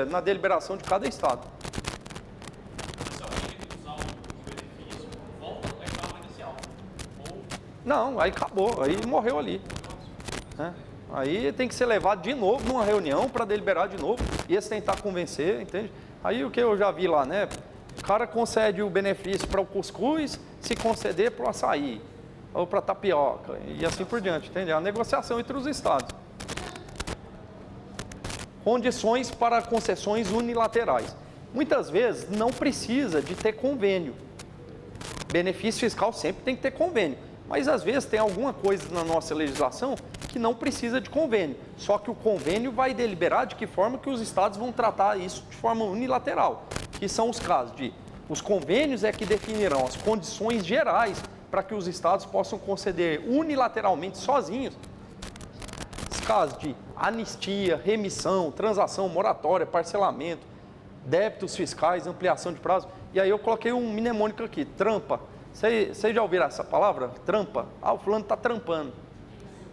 [SPEAKER 1] na deliberação de cada estado.
[SPEAKER 2] Se alguém usar o benefício, volta à etapa inicial. Ou...
[SPEAKER 1] Não, aí acabou, aí morreu ali. Né? Aí tem que ser levado de novo numa reunião para deliberar de novo, e esse tentar convencer, entende? Aí o que eu já vi lá, né? O cara concede o benefício para o cuscuz, se conceder para o açaí, ou para a tapioca, e assim por diante, entende? É a negociação entre os estados. Condições para concessões unilaterais. Muitas vezes não precisa de ter convênio. Benefício fiscal sempre tem que ter convênio, mas às vezes tem alguma coisa na nossa legislação que não precisa de convênio, só que o convênio vai deliberar de que forma que os estados vão tratar isso de forma unilateral, que são os casos de, os convênios é que definirão as condições gerais para que os estados possam conceder unilateralmente sozinhos, os casos de anistia, remissão, transação, moratória, parcelamento, débitos fiscais, ampliação de prazo, e aí eu coloquei um mnemônico aqui, trampa. Vocês já ouviram essa palavra? Trampa? O fulano está trampando.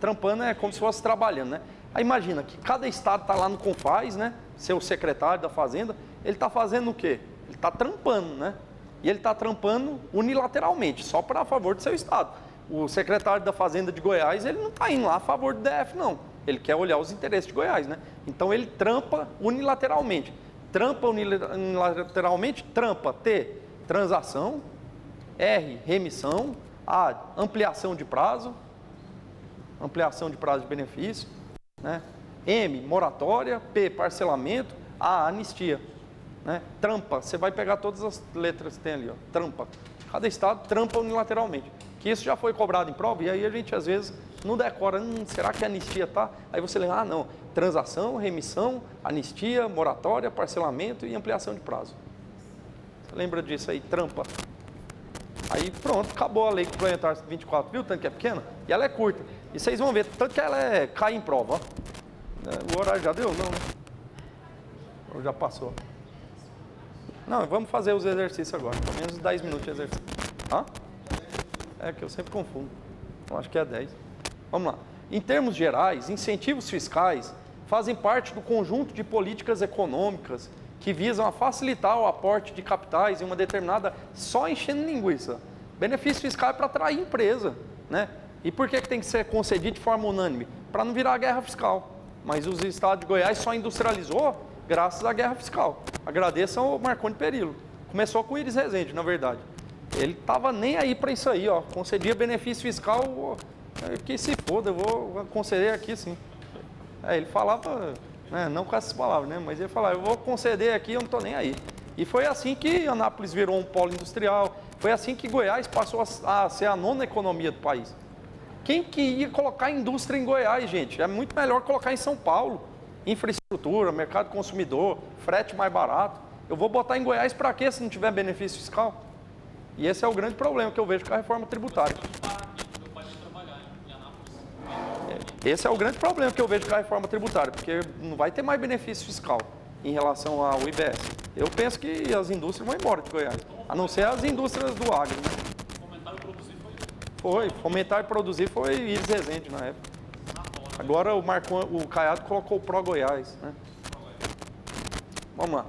[SPEAKER 1] Trampando é como se fosse trabalhando, né? Aí imagina que cada estado está lá no Confaz, né? Seu secretário da Fazenda, ele está fazendo o quê? Ele está trampando, né? E ele está trampando unilateralmente, só para a favor do seu estado. O secretário da Fazenda de Goiás, ele não está indo lá a favor do DF, não. Ele quer olhar os interesses de Goiás, né? Então ele trampa unilateralmente. Trampa unilateralmente, trampa T, transação, R, remissão, A, ampliação de prazo de benefício, né? M, moratória, P, parcelamento, A, anistia, né? Trampa, você vai pegar todas as letras que tem ali, ó, trampa. Cada estado trampa unilateralmente, que isso já foi cobrado em prova, e aí a gente às vezes não decora, será que a anistia tá? Aí você lembra, não, transação, remissão, anistia, moratória, parcelamento e ampliação de prazo. Você lembra disso aí, trampa. Aí pronto, acabou a lei complementar 24, viu? Tanto que é pequena, e ela é curta. E vocês vão ver, tanto que ela cai em prova, ó. O horário já deu? Não, né? Ou já passou? Não, vamos fazer os exercícios agora, pelo menos 10 minutos de exercício. Hã? É que eu sempre confundo. Eu acho que é 10. Vamos lá. Em termos gerais, incentivos fiscais fazem parte do conjunto de políticas econômicas que visam a facilitar o aporte de capitais em uma determinada, só enchendo linguiça. Benefício fiscal é para atrair empresa, né? E por que tem que ser concedido de forma unânime? Para não virar guerra fiscal. Mas os estados de Goiás só industrializou graças à guerra fiscal. Agradeçam ao Marconi Perillo. Começou com o Iris Rezende, na verdade. Ele estava nem aí para isso aí, ó. Concedia benefício fiscal, que se foda, eu vou conceder aqui sim. Ele falava, né, não com essas palavras, né? Mas ele falava, eu vou conceder aqui, eu não estou nem aí. E foi assim que Anápolis virou um polo industrial, foi Foi assim que Goiás passou a ser a 9ª economia do país. Quem que ia colocar indústria em Goiás, gente? É muito melhor colocar em São Paulo. Infraestrutura, mercado consumidor, frete mais barato. Eu vou botar em Goiás para quê se não tiver benefício fiscal? E esse é o grande problema que eu vejo com a reforma tributária. Esse é o grande problema que eu vejo com a reforma tributária, porque não vai ter mais benefício fiscal em relação ao IBS. Eu penso que as indústrias vão embora de Goiás, a não ser as indústrias do agro. Né?
[SPEAKER 2] Fomentar e produzir
[SPEAKER 1] Foi, fomentar e produzir foi Iris Rezende na época. Agora o Caiado colocou o Pro Goiás. Né? Vamos lá.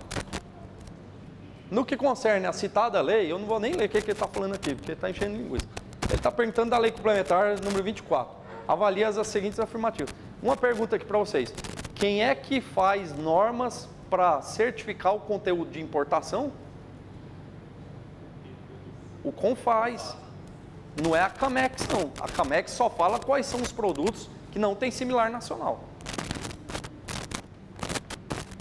[SPEAKER 1] No que concerne a citada lei, eu não vou nem ler o que ele está falando aqui, porque ele está enchendo linguiça. Ele está perguntando da lei complementar número 24. Avalia as seguintes afirmativas. Uma pergunta aqui para vocês. Quem é que faz normas para certificar o conteúdo de importação? O CONFAZ. Não é a CAMEX, não. A CAMEX só fala quais são os produtos que não tem similar nacional.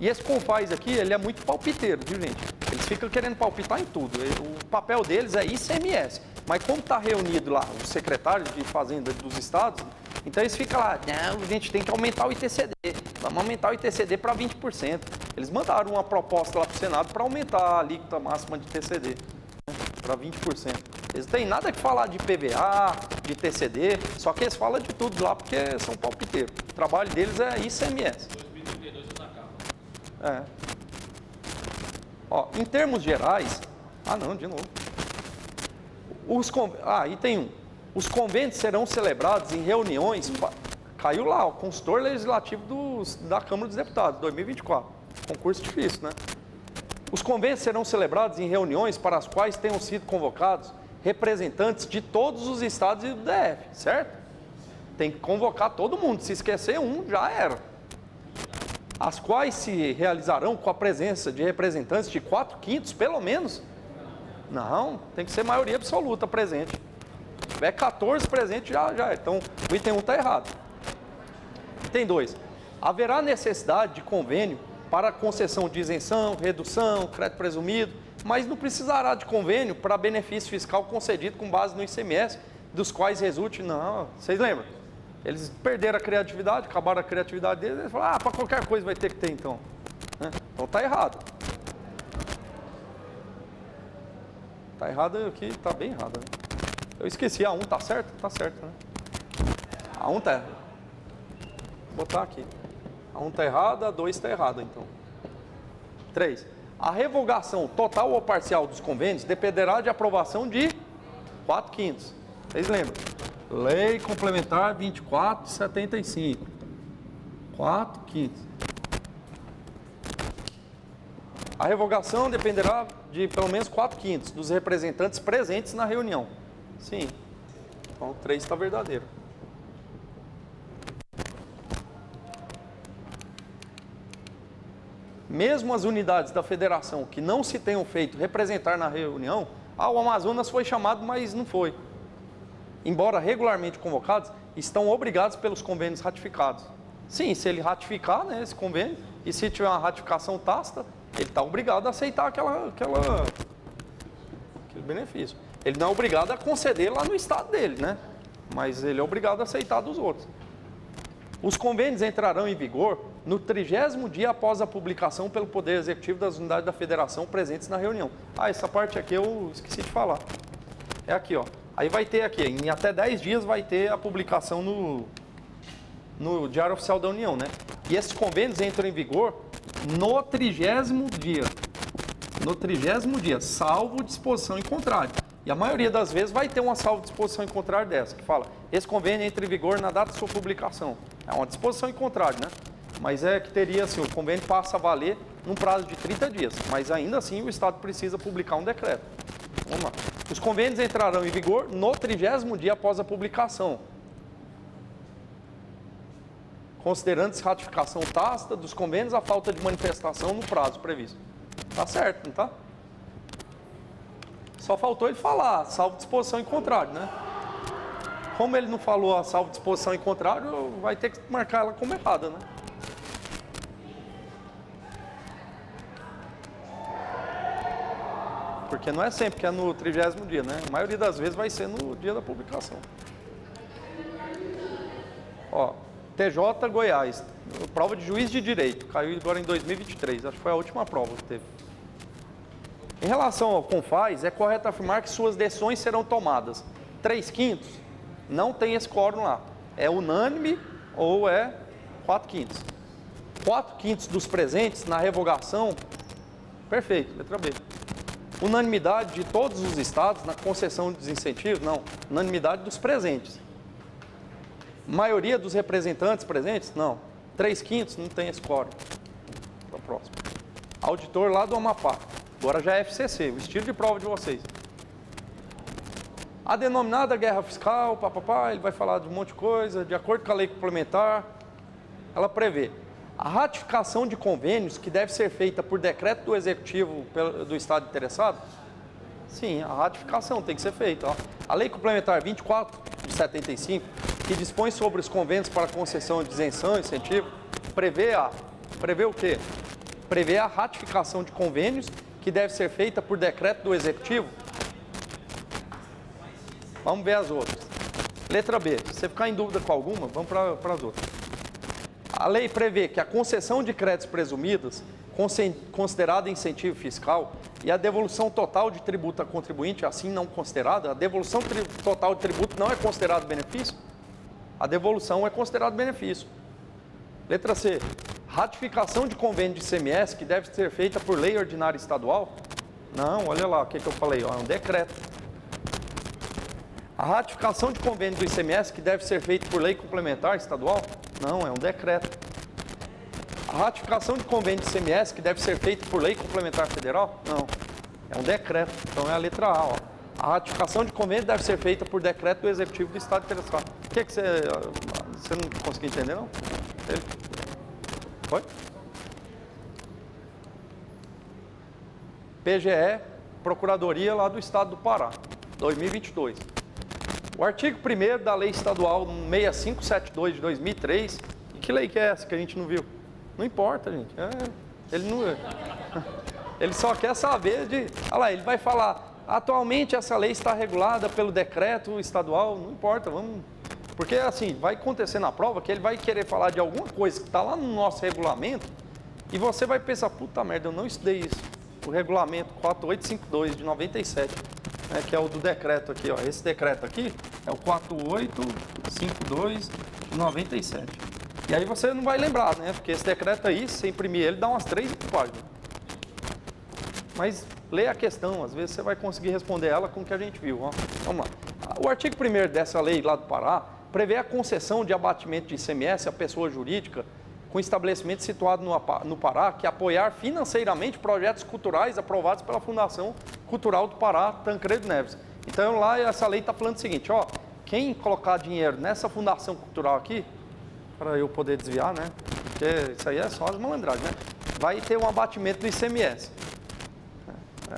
[SPEAKER 1] E esse CONFAZ aqui, ele é muito palpiteiro, viu, gente? Eles ficam querendo palpitar em tudo. O papel deles é ICMS. Mas como está reunido lá os secretários de Fazenda dos estados, então eles ficam lá, não, a gente tem que aumentar o ITCD. Vamos aumentar o ITCD para 20%. Eles mandaram uma proposta lá para o Senado para aumentar a alíquota máxima de ITCD, né, para 20%. Eles não têm nada que falar de PVA, de TCD, só que eles falam de tudo lá porque são palpiteiros. O trabalho deles é ICMS.
[SPEAKER 2] 2032 você acaba.
[SPEAKER 1] É. Ó, em termos gerais... Ah, não, de novo. E tem um. Os convênios serão celebrados em reuniões... Caiu lá, o consultor legislativo da Câmara dos Deputados, 2024. Concurso difícil, né? Os convênios serão celebrados em reuniões para as quais tenham sido convocados representantes de todos os estados e do DF, certo? Tem que convocar todo mundo. Se esquecer um, já era. As quais se realizarão com a presença de representantes de 4/5, pelo menos. Não, tem que ser maioria absoluta presente. Se tiver 14 presentes, já é. Então, o item 1 está errado. Item 2. Haverá necessidade de convênio para concessão de isenção, redução, crédito presumido, mas não precisará de convênio para benefício fiscal concedido com base no ICMS, dos quais resulte... Não, vocês lembram? Eles perderam a criatividade, acabaram a criatividade deles, eles falaram, para qualquer coisa vai ter que ter então. Né? Então está errado. Está errado aqui, está bem errado. Né? Eu esqueci, a 1 está certo? Está certo, né? A 1 está errado. Vou botar aqui. A 1 está errada, a 2 está errada, então. 3. A revogação total ou parcial dos convênios dependerá de aprovação de 4/5. Vocês lembram? Lei Complementar 24/75. 4/5. A revogação dependerá de pelo menos 4/5 dos representantes presentes na reunião. Sim. Então, 3 está verdadeiro. Mesmo as unidades da federação que não se tenham feito representar na reunião, o Amazonas foi chamado, mas não foi. Embora regularmente convocados, estão obrigados pelos convênios ratificados. Sim, se ele ratificar, né, esse convênio, e se tiver uma ratificação tácita, ele está obrigado a aceitar aquele benefício. Ele não é obrigado a conceder lá no estado dele, né? Mas ele é obrigado a aceitar dos outros. Os convênios entrarão em vigor no 30º dia após a publicação pelo Poder Executivo das unidades da Federação presentes na reunião. Essa parte aqui eu esqueci de falar. É aqui, ó. Aí vai ter aqui, em até 10 dias vai ter a publicação no Diário Oficial da União, né? E esses convênios entram em vigor no 30º dia. No 30º dia, salvo disposição em contrário. E a maioria das vezes vai ter uma salvo disposição em contrário dessa, que fala, esse convênio entra em vigor na data de sua publicação. É uma disposição em contrário, né? Mas é que teria assim, o convênio passa a valer num prazo de 30 dias. Mas ainda assim o Estado precisa publicar um decreto. Vamos lá. Os convênios entrarão em vigor no 30º dia após a publicação. Considerando-se ratificação tácita dos convênios a falta de manifestação no prazo previsto. Tá certo, não tá? Só faltou ele falar, salvo disposição em contrário, né? Como ele não falou a salvo disposição em contrário, vai ter que marcar ela como errada, né? porque não é sempre que é no 30º dia, né? A maioria das vezes vai ser no dia da publicação. Ó, TJ Goiás, prova de juiz de direito, caiu agora em 2023, acho que foi a última prova que teve. Em relação ao CONFAZ, é correto afirmar que suas decisões serão tomadas 3/5, não tem esse quórum lá, é unânime ou é 4/5. 4/5 dos presentes na revogação, perfeito, letra B. Unanimidade de todos os estados na concessão de desincentivos, não, unanimidade dos presentes. Maioria dos representantes presentes, não. 3/5 não tem esse quórum. Para o próximo. Auditor lá do Amapá, agora já é FCC, o estilo de prova de vocês. A denominada guerra fiscal, papapá, ele vai falar de um monte de coisa, de acordo com a lei complementar, ela prevê a ratificação de convênios que deve ser feita por decreto do executivo do estado interessado. Sim, a ratificação tem que ser feita. Ó. A lei complementar 24 de 75, que dispõe sobre os convênios para concessão de isenção e incentivo, prevê o quê? Prevê a ratificação de convênios que deve ser feita por decreto do executivo. Vamos ver as outras. Letra B, se você ficar em dúvida com alguma, vamos para as outras. A lei prevê que a concessão de créditos presumidos, considerada incentivo fiscal, e a devolução total de tributo a contribuinte, assim não considerada, a devolução total de tributo não é considerado benefício? A devolução é considerado benefício. Letra C, ratificação de convênio de ICMS que deve ser feita por lei ordinária estadual? Não, olha lá o que eu falei, ó, é um decreto. A ratificação de convênio do ICMS que deve ser feita por lei complementar estadual? Não, é um decreto. A ratificação de convênio de ICMS que deve ser feita por lei complementar federal? Não, é um decreto. Então é a letra A, ó. A ratificação de convênio deve ser feita por decreto do executivo do estado interessado. O que você não conseguiu entender, não? Foi? PGE, Procuradoria lá do estado do Pará, 2022. O artigo 1º da Lei Estadual 6572 de 2003, e que lei que é essa que a gente não viu? Não importa, gente. Ele só quer saber de... Olha lá, ele vai falar, atualmente essa lei está regulada pelo decreto estadual, não importa, vamos... Porque assim, vai acontecer na prova que ele vai querer falar de alguma coisa que está lá no nosso regulamento, e você vai pensar, puta merda, eu não estudei isso. O regulamento 4852 de 97. Que é o do decreto aqui, ó. Esse decreto aqui é o 4852 de 97. E aí você não vai lembrar, né? Porque esse decreto aí, se você imprimir ele, dá umas 3 páginas. Mas lê a questão, às vezes você vai conseguir responder ela com o que a gente viu, ó. Vamos lá. O artigo 1º dessa lei lá do Pará prevê a concessão de abatimento de ICMS à pessoa jurídica com estabelecimento situado no Pará, que apoiar financeiramente projetos culturais aprovados pela Fundação Cultural do Pará, Tancredo Neves. Então lá essa lei está falando o seguinte, ó, quem colocar dinheiro nessa Fundação Cultural aqui, para eu poder desviar, né, porque isso aí é só as malandragens, né, vai ter um abatimento do ICMS.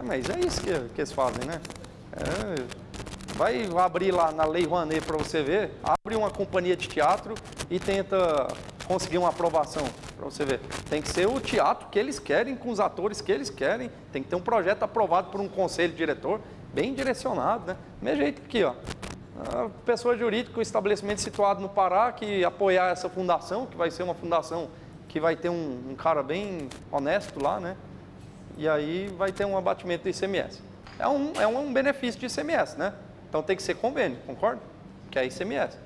[SPEAKER 1] Mas é isso que eles fazem, né, vai abrir lá na Lei Rouanet para você ver, abre uma companhia de teatro e tenta conseguir uma aprovação, para você ver. Tem que ser o teatro que eles querem, com os atores que eles querem, tem que ter um projeto aprovado por um conselho diretor, bem direcionado, né? Do mesmo jeito aqui, ó, a pessoa jurídica, o estabelecimento situado no Pará, que apoiar essa fundação, que vai ser uma fundação que vai ter um cara bem honesto lá, né? E aí vai ter um abatimento do ICMS. É um benefício de ICMS, né? Então tem que ser convênio, concorda? Que é ICMS.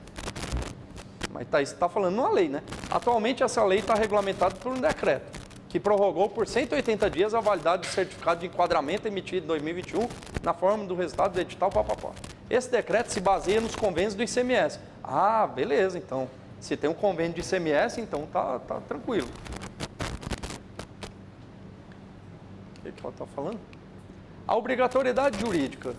[SPEAKER 1] Mas isso está falando numa lei, né? Atualmente essa lei está regulamentada por um decreto, que prorrogou por 180 dias a validade do certificado de enquadramento emitido em 2021, na forma do resultado do edital, papapá. Esse decreto se baseia nos convênios do ICMS. Ah, beleza, então. Se tem um convênio de ICMS, então tá tranquilo. O que ela está falando? A obrigatoriedade jurídica.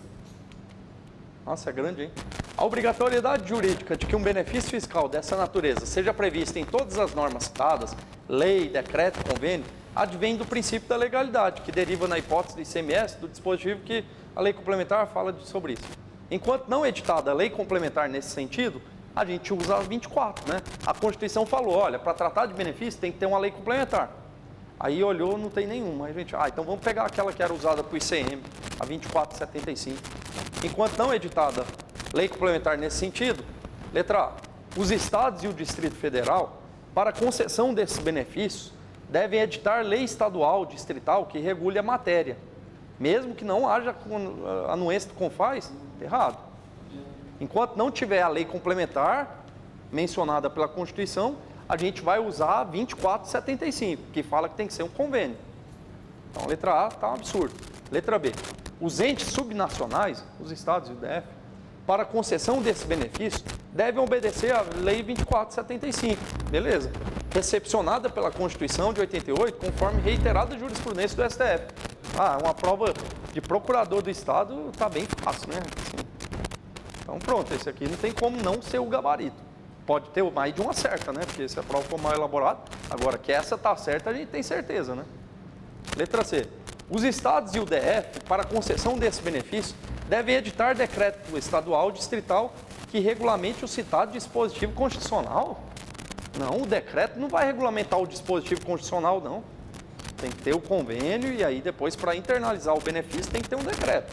[SPEAKER 1] Nossa, é grande, hein? A obrigatoriedade jurídica de que um benefício fiscal dessa natureza seja prevista em todas as normas citadas, lei, decreto, convênio, advém do princípio da legalidade, que deriva na hipótese do ICMS, do dispositivo que a lei complementar fala sobre isso. Enquanto não editada a lei complementar nesse sentido, a gente usa a 24, né? A Constituição falou, olha, para tratar de benefício tem que ter uma lei complementar. Aí olhou, não tem nenhuma. Aí a gente, então vamos pegar aquela que era usada para o ICM. a 2475. Enquanto não editada lei complementar nesse sentido, letra A, os estados e o Distrito Federal, para concessão desses benefícios, devem editar lei estadual, distrital, que regule a matéria, mesmo que não haja anuência do CONFAS, errado. Enquanto não tiver a lei complementar mencionada pela Constituição, a gente vai usar a 2475, que fala que tem que ser um convênio. Então, a letra A está um absurdo. Letra B, os entes subnacionais, os estados e o DF, para concessão desse benefício, devem obedecer à Lei 2475, beleza? Recepcionada pela Constituição de 88, conforme reiterada jurisprudência do STF. Uma prova de procurador do Estado está bem fácil, né? Assim. Então, pronto, esse aqui não tem como não ser o gabarito. Pode ter mais de uma certa, né? Porque se a prova for mal elaborada, agora que essa está certa, a gente tem certeza, né? Letra C. Os estados e o DF, para concessão desse benefício, devem editar decreto estadual distrital que regulamente o citado dispositivo constitucional. Não, o decreto não vai regulamentar o dispositivo constitucional, não. Tem que ter o convênio e aí depois, para internalizar o benefício, tem que ter um decreto.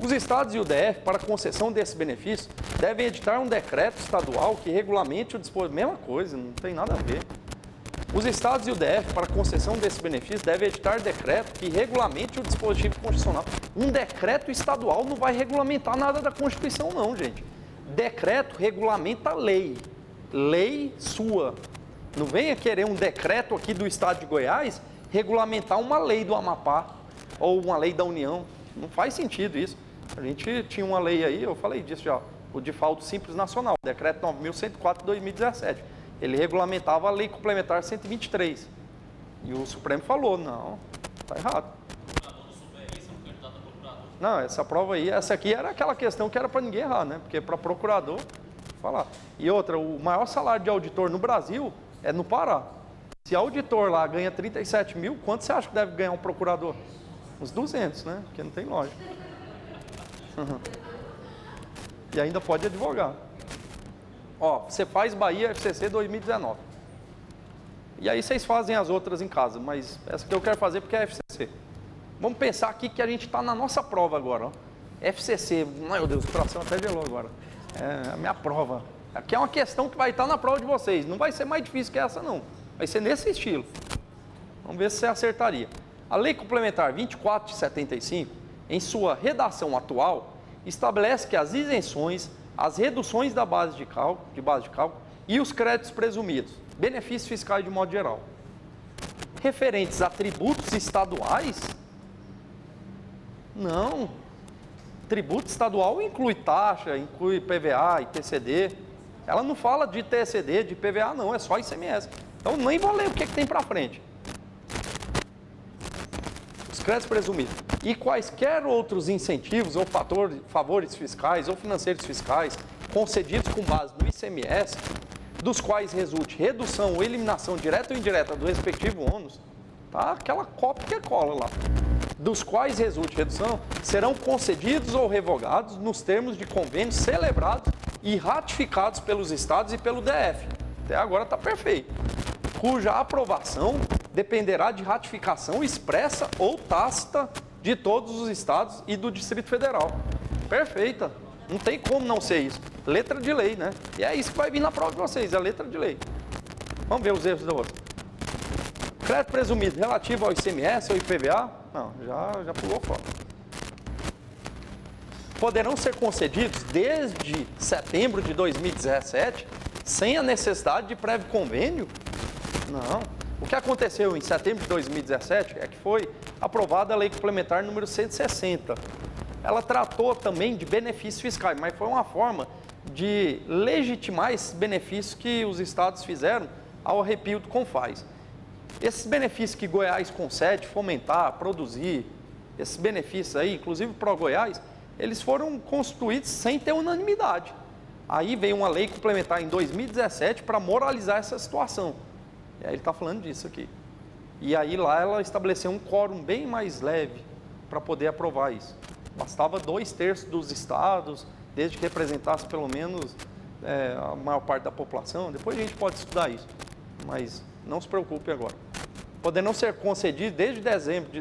[SPEAKER 1] Os estados e o DF, para concessão desse benefício, devem editar um decreto estadual que regulamente o dispositivo... Mesma coisa, não tem nada a ver. Os estados e o DF, para concessão desse benefício, devem editar decreto que regulamente o dispositivo constitucional. Um decreto estadual não vai regulamentar nada da Constituição, não, gente. Decreto regulamenta lei. Lei sua. Não venha querer um decreto aqui do estado de Goiás regulamentar uma lei do Amapá ou uma lei da União. Não faz sentido isso. A gente tinha uma lei aí, eu falei disso já, o Default Simples Nacional, decreto 9.104 de 2017. Ele regulamentava a lei complementar 123. E o Supremo falou, não, está errado. Não, essa prova aí, essa aqui era aquela questão que era para ninguém errar, né? Porque para procurador, falar. E outra, o maior salário de auditor no Brasil é no Pará. Se auditor lá ganha 37 mil, quanto você acha que deve ganhar um procurador? Uns 200, né? Porque não tem lógica. E ainda pode advogar. Ó, você faz Bahia FCC 2019. E aí vocês fazem as outras em casa, mas essa que eu quero fazer porque é FCC. Vamos pensar aqui que a gente está na nossa prova agora, ó. FCC, meu Deus, o coração até gelou agora. É a minha prova. Aqui é uma questão que vai estar na prova de vocês. Não vai ser mais difícil que essa, não. Vai ser nesse estilo. Vamos ver se você acertaria. A Lei Complementar 24 de 75, em sua redação atual, estabelece que as isenções, as reduções da base de cálculo e os créditos presumidos, benefícios fiscais de modo geral, referentes a tributos estaduais, não. Tributo estadual inclui taxa, inclui PVA, ITCD. Ela não fala de TCD, de PVA, não, é só ICMS. Então, nem vou ler o que tem para frente. Os créditos presumidos. E quaisquer outros incentivos ou favores fiscais ou financeiros fiscais concedidos com base no ICMS, dos quais resulte redução ou eliminação direta ou indireta do respectivo ônus, tá? Aquela cópia que cola lá. Dos quais resulte redução, serão concedidos ou revogados nos termos de convênios celebrados e ratificados pelos estados e pelo DF. Até agora está perfeito. Cuja aprovação dependerá de ratificação expressa ou tácita de todos os estados e do Distrito Federal. Perfeita. Não tem como não ser isso. Letra de lei, né? E é isso que vai vir na prova de vocês, é letra de lei. Vamos ver os erros da outra. Crédito presumido relativo ao ICMS ou IPVA? Não, já pulou fora. Poderão ser concedidos desde setembro de 2017 sem a necessidade de prévio convênio? Não. O que aconteceu em setembro de 2017 é que foi aprovada a Lei Complementar número 160. Ela tratou também de benefícios fiscais, mas foi uma forma de legitimar esses benefícios que os estados fizeram ao arrepio do CONFAS. Esses benefícios que Goiás concede, fomentar, produzir, esses benefícios aí, inclusive para o Goiás, eles foram constituídos sem ter unanimidade. Aí veio uma lei complementar em 2017 para moralizar essa situação. E aí ele está falando disso aqui. E aí lá ela estabeleceu um quórum bem mais leve para poder aprovar isso. Bastava 2/3 dos estados, desde que representasse pelo menos a maior parte da população. Depois a gente pode estudar isso, mas não se preocupe agora. Poderão ser concedidos desde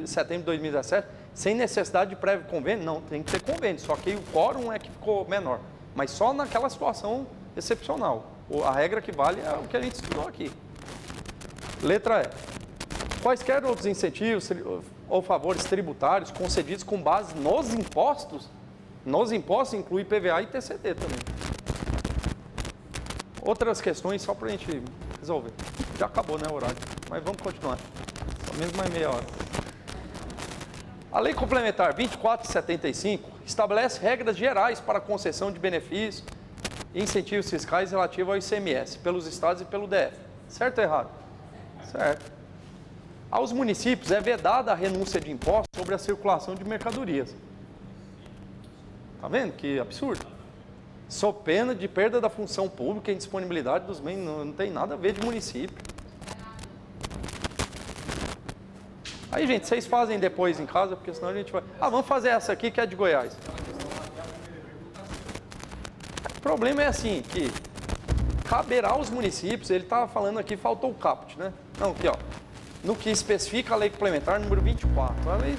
[SPEAKER 1] setembro de 2017 sem necessidade de prévio convênio? Não, tem que ter convênio, só que o quórum é que ficou menor. Mas só naquela situação excepcional. A regra que vale é o que a gente estudou aqui. Letra E. Quaisquer outros incentivos ou favores tributários concedidos com base nos impostos inclui PVA e TCD também. Outras questões só para a gente resolver. Já acabou, né, o horário? Mas vamos continuar. Só mesmo mais meia hora. A Lei Complementar 2475 estabelece regras gerais para a concessão de benefícios e incentivos fiscais relativos ao ICMS pelos estados e pelo DF. Certo ou errado? Certo. Aos municípios é vedada a renúncia de impostos sobre a circulação de mercadorias. Tá vendo que absurdo? Sob pena de perda da função pública e indisponibilidade dos bens, não tem nada a ver de município. Aí, gente, vocês fazem depois em casa, porque senão a gente vai... vamos fazer essa aqui que é de Goiás. O problema é assim, que caberá aos municípios, ele estava falando aqui, faltou o caput, né? Não, aqui, ó. No que especifica a Lei Complementar número 24. A Lei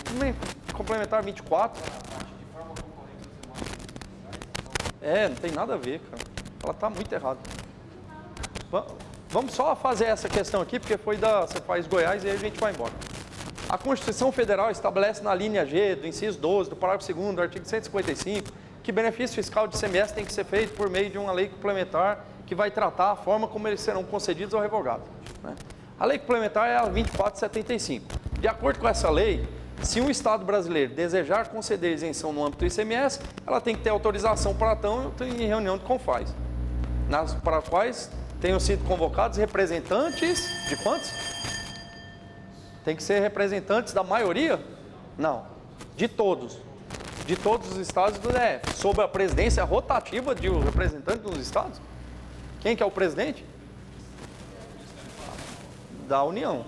[SPEAKER 1] Complementar 24... não tem nada a ver, cara. Ela está muito errada. Vamos só fazer essa questão aqui, porque você faz Goiás e aí a gente vai embora. A Constituição Federal estabelece na linha G do inciso 12 do parágrafo 2º do artigo 155 que benefício fiscal de ICMS tem que ser feito por meio de uma lei complementar que vai tratar a forma como eles serão concedidos ou revogados, né? A lei complementar é a 2475. De acordo com essa lei, se um Estado brasileiro desejar conceder isenção no âmbito do ICMS, ela tem que ter autorização para tanto em reunião de CONFAS, para quais tenham sido convocados representantes de quantos? Tem que ser representantes da maioria? Não, de todos os estados do DF, sob a presidência rotativa de um representante dos estados. Quem que é o presidente? Da União.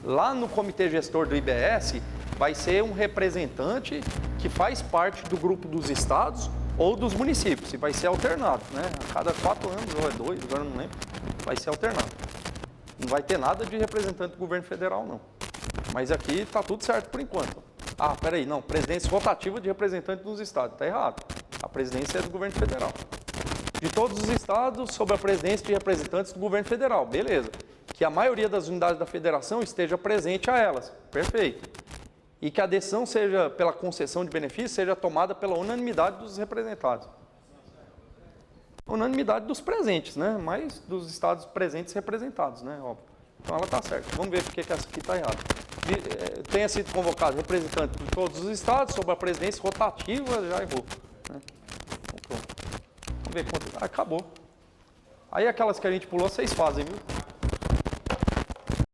[SPEAKER 1] Lá no comitê gestor do IBS, vai ser um representante que faz parte do grupo dos estados ou dos municípios, e vai ser alternado, né? A cada 4 anos, ou é 2, agora não lembro, vai ser alternado. Não vai ter nada de representante do governo federal, não. Mas aqui está tudo certo por enquanto. Peraí, não, presidência rotativa de representante dos estados, está errado. A presidência é do governo federal. De todos os estados, sob a presidência de representantes do governo federal, beleza. Que a maioria das unidades da federação esteja presente a elas, perfeito. E que a decisão seja, pela concessão de benefícios, seja tomada pela unanimidade dos representados. Unanimidade dos presentes, né? Mas dos estados presentes representados, né? Óbvio. Então ela está certa. Vamos ver porque que essa aqui está errada. Tenha sido convocado representante de todos os estados, sob a presidência rotativa, já errou, né? Então, pronto. Vamos ver quanto. Acabou. Aí aquelas que a gente pulou, vocês fazem, viu?